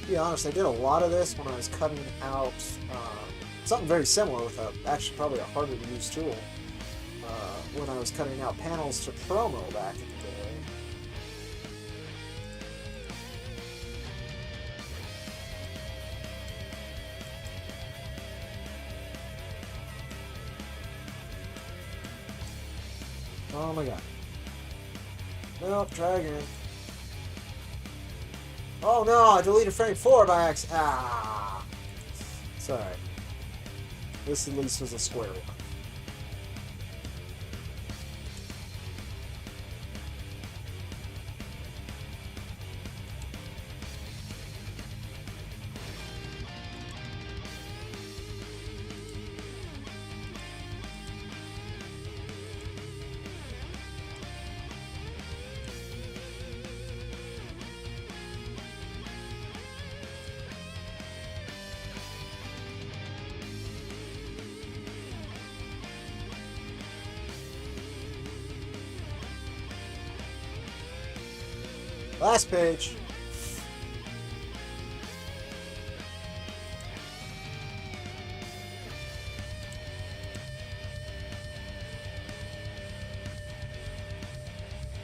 To be honest, I did a lot of this when I was cutting out something very similar with actually probably a harder to use tool when I was cutting out panels to promo back in the day. Oh my god. Nope, try again. Oh no, I deleted frame 4 by accident. Ah! It's alright. This at least was a square one. Last page.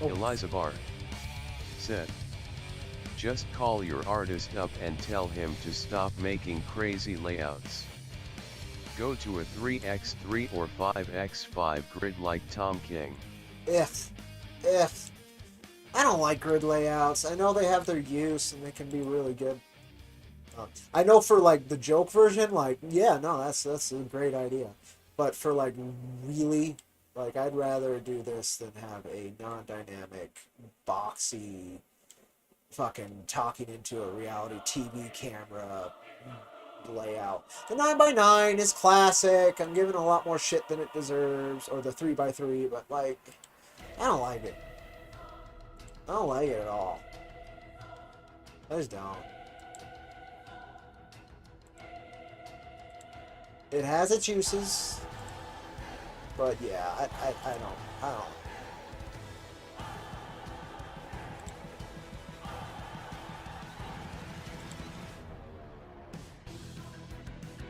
Eliza Barr said, just call your artist up and tell him to stop making crazy layouts. Go to a 3x3 or 5x5 grid like Tom King. If. I don't like grid layouts. I know they have their use and they can be really good. I know for like the joke version, like, yeah, no, that's a great idea. But for like really, like, I'd rather do this than have a non-dynamic, boxy, fucking talking into a reality TV camera layout. The 9x9 is classic. I'm giving a lot more shit than it deserves, or the 3x3, but like, I don't like it. I don't like it at all. I just don't. It has its uses, but yeah, I don't.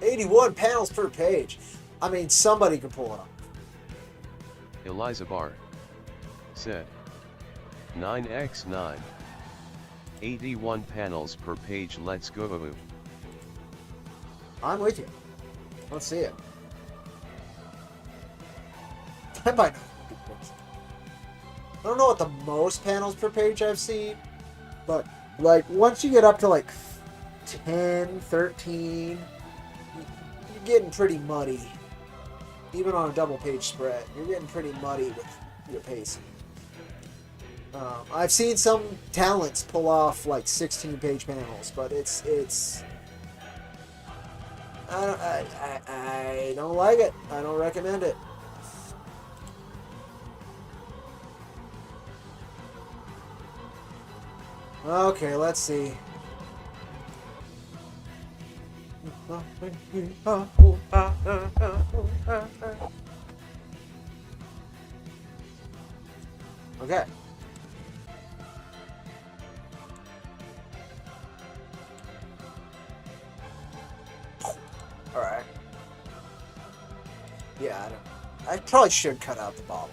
81 panels per page. I mean, somebody could pull it off. Eliza Barr said, 9x9. 81 panels per page, let's go. I'm with you. Let's see it. 10 by 9. I don't know what the most panels per page I've seen, but like once you get up to like 10, 13, you're getting pretty muddy. Even on a double page spread, you're getting pretty muddy with your pacing. I've seen some talents pull off like 16-page panels, but it's I don't like it. I don't recommend it. Okay, let's see. Okay. Alright. Yeah, I probably should cut out the bottom.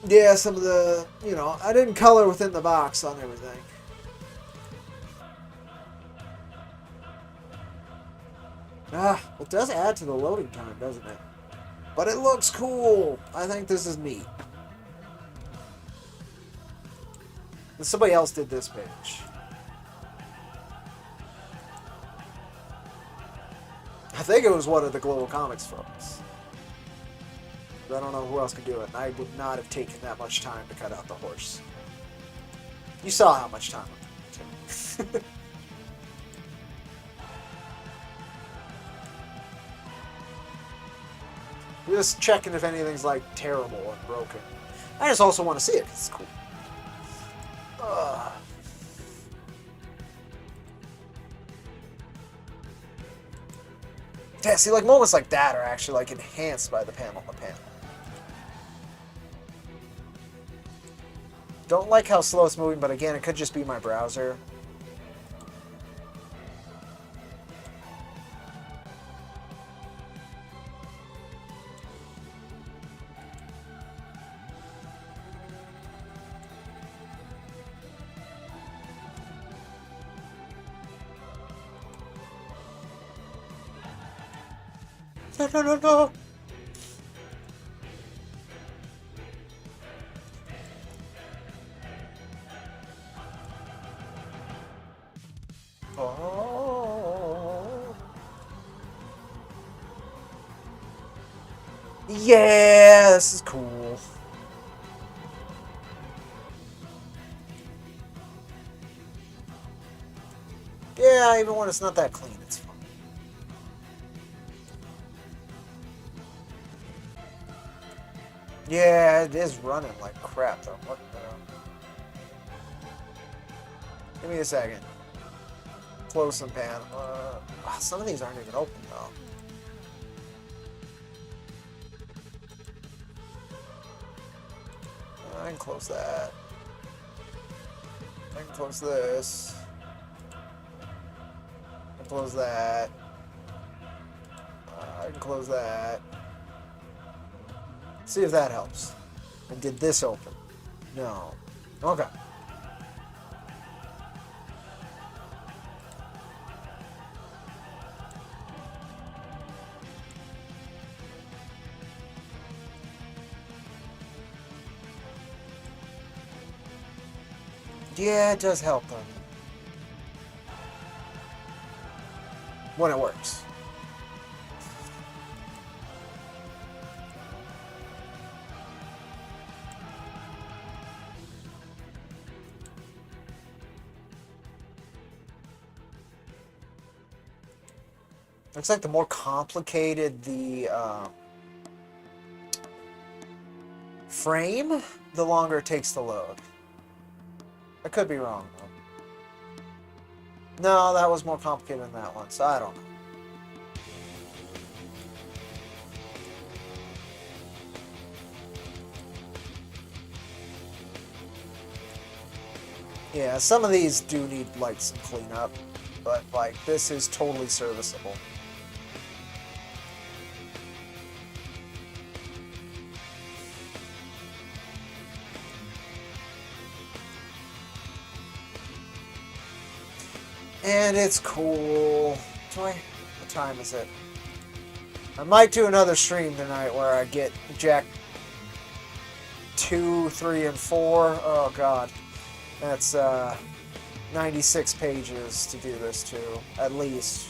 Yeah, some of the, you know, I didn't color within the box on everything. It does add to the loading time, doesn't it? But it looks cool. I think this is neat. And somebody else did this page. I think it was one of the Global Comics folks. I don't know who else could do it. And I would not have taken that much time to cut out the horse. You saw how much time it took. Just checking if anything's like terrible and broken. I just also want to see it 'cause it's cool. Ugh. Yeah, see, like moments like that are actually like enhanced by the panel to panel. Don't like how slow it's moving, but again, it could just be my browser. No. Oh. Yeah, this is cool. Yeah, even when it's not that clean, it's fine. Yeah, it is running like crap, though. What the... Give me a second. Close some pan. Some of these aren't even open, though. I can close that. I can close this. I can close that. I can close that. See if that helps. And did this open? No. Okay. Yeah, it does help though. When it works. Looks like the more complicated the frame, the longer it takes to load. I could be wrong, though. No, that was more complicated than that one, so I don't know. Yeah, some of these do need, like, some cleanup, but, like, this is totally serviceable. And it's cool. What time is it? I might do another stream tonight where I get Jack 2, 3, and 4. Oh god. That's 96 pages to do this too, at least.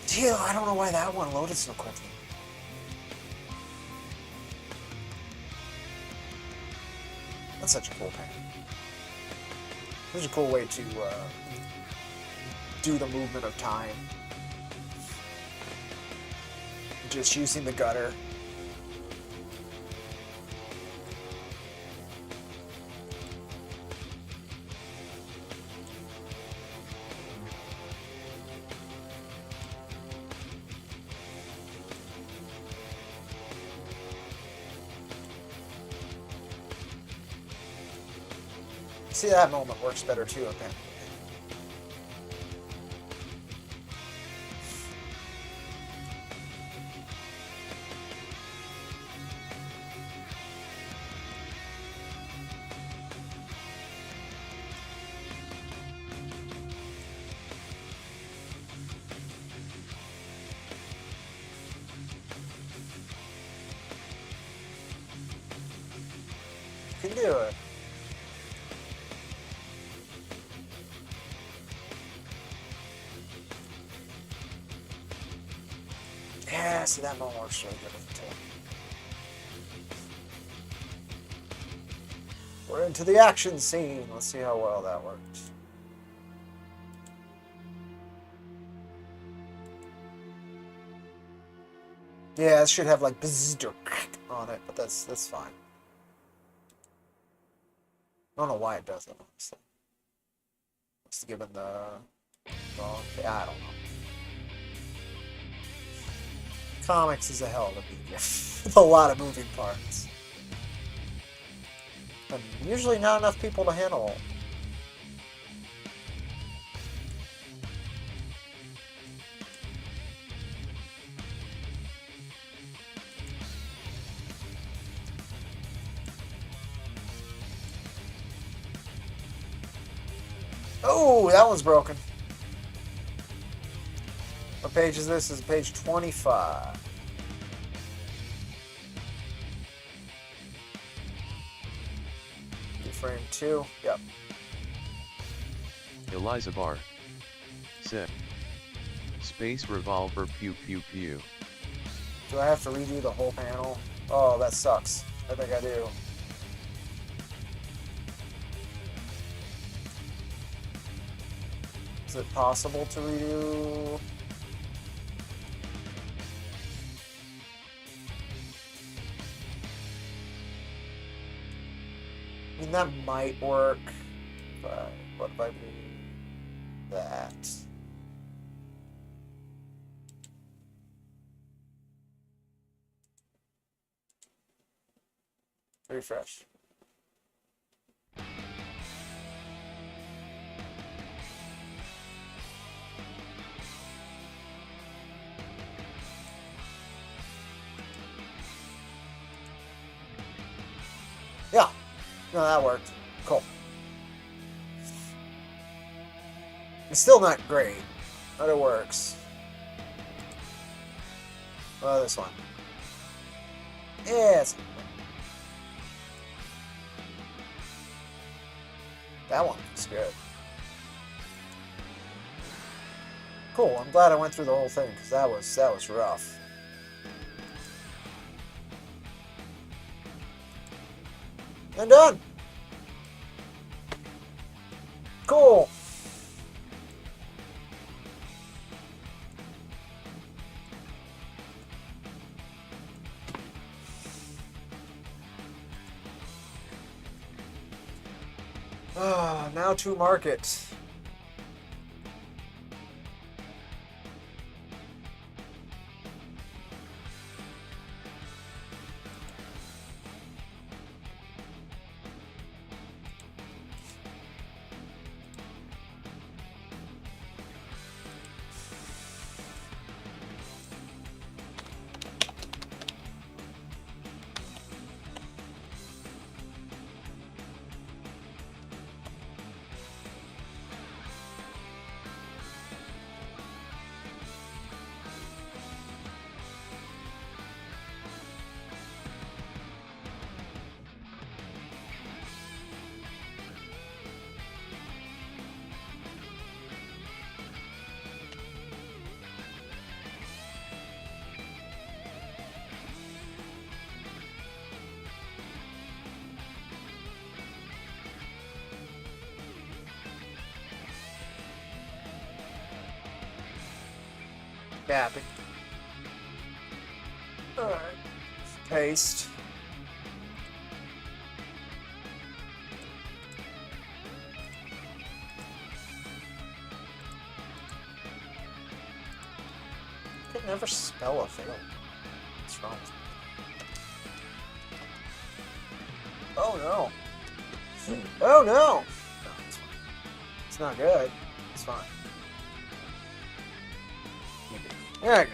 Deal, I don't know why that one loaded so quickly. That's such a cool thing. Such a cool way to do the movement of time. Just using the gutter. See, that moment works better too, okay. doing? Yeah, see that one works really good with the tail. We're into the action scene. Let's see how well that works. Yeah, it should have like bzzz on it, but that's fine. I don't know why it does that, honestly. It's given the wrong. I don't know. Comics is a hell of a medium with a lot of moving parts, and usually not enough people to handle. Oh, that one's broken. What page is this? This is page 25. Frame 2. Yep. Eliza Barr said, Space Revolver pew pew pew. Do I have to redo the whole panel? Oh, that sucks. I think I do. Is it possible to redo? I mean, that might work, but what if I do that? Refresh. Yeah. No, that worked. Cool. It's still not great, but it works. Oh, this one. Yes. That one looks good. Cool. I'm glad I went through the whole thing because that was rough. And done. Cool. Now to market. Happy. Alright. Paste. I could never spell a film. What's wrong with me? Oh no. Oh no! No, it's fine. It's not good. It's fine. There you go.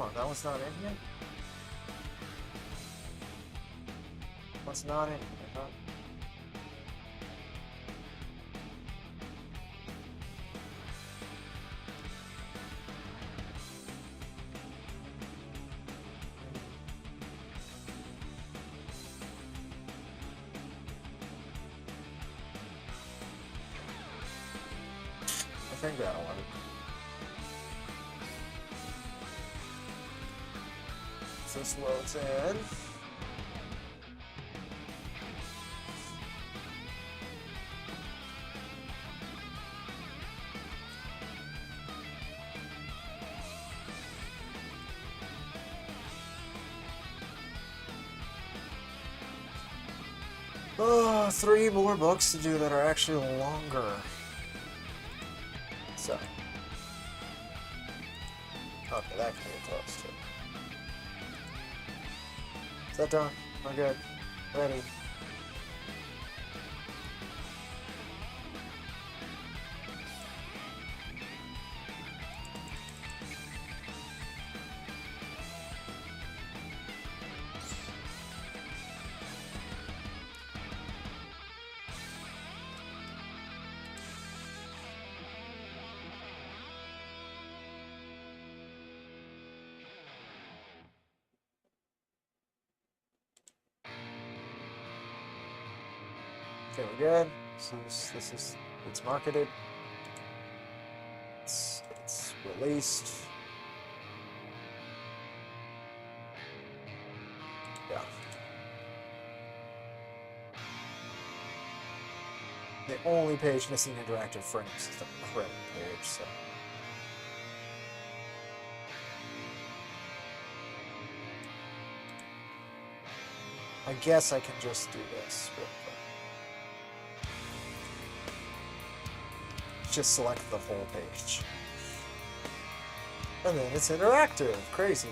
Come on, that one's not in yet? What's not in here, huh? I think that'll work. So this loads in. Oh, 3 more books to do that are actually longer. So. Okay, that can get close too. Is that done? Am I good? Ready? Okay, we're good. So this is it's marketed. It's released. Yeah. The only page missing interactive frames is the credit page, so. I guess I can just do this real quick. Just select the whole page. And then it's interactive. Crazy.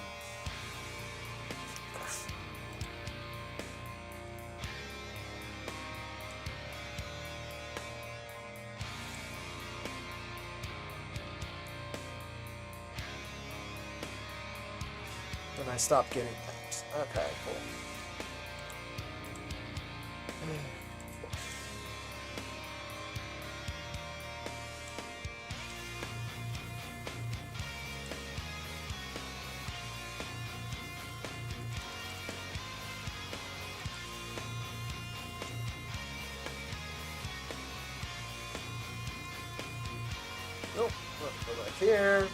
Then I stopped getting that. Okay, cool. Nope. Go back here.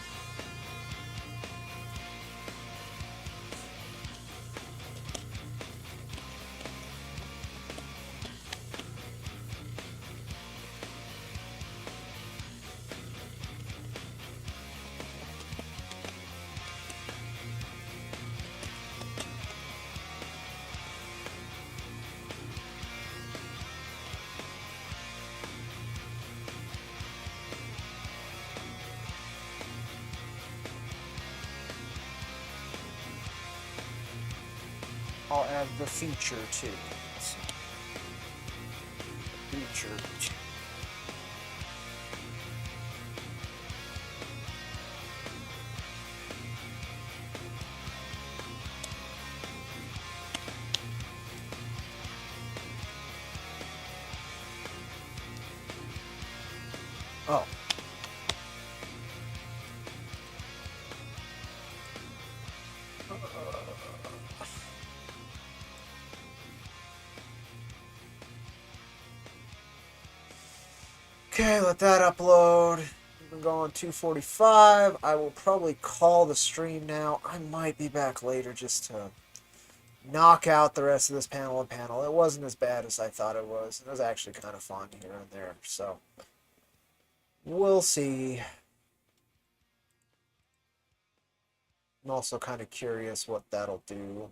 I'll add the feature too. Feature. Oh. Okay, let that upload. We've been going 2:45. I will probably call the stream now. I might be back later just to knock out the rest of this panel and panel. It wasn't as bad as I thought it was. It was actually kind of fun here and there. So, we'll see. I'm also kind of curious what that'll do.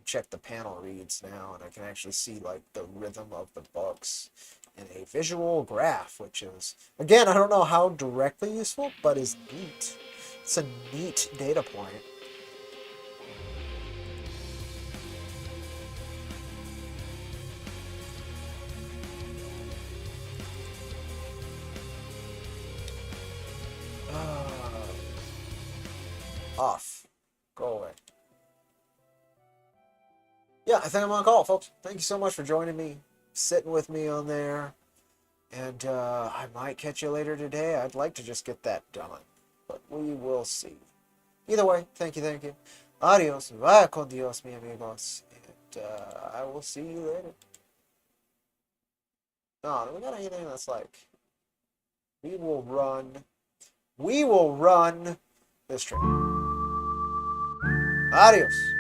Check the panel reads now, and I can actually see like the rhythm of the books in a visual graph, which is, again, I don't know how directly useful, but is neat. It's a neat data point. Off. Go. yeah, I think I'm on call, folks. Thank you so much for joining me, sitting with me on there. And I might catch you later today. I'd like to just get that done, but we will see. Either way, thank you, thank you. Adios, vaya con Dios, mi amigos. And I will see you later. No, do we got anything that's like... We will run this train. Adios.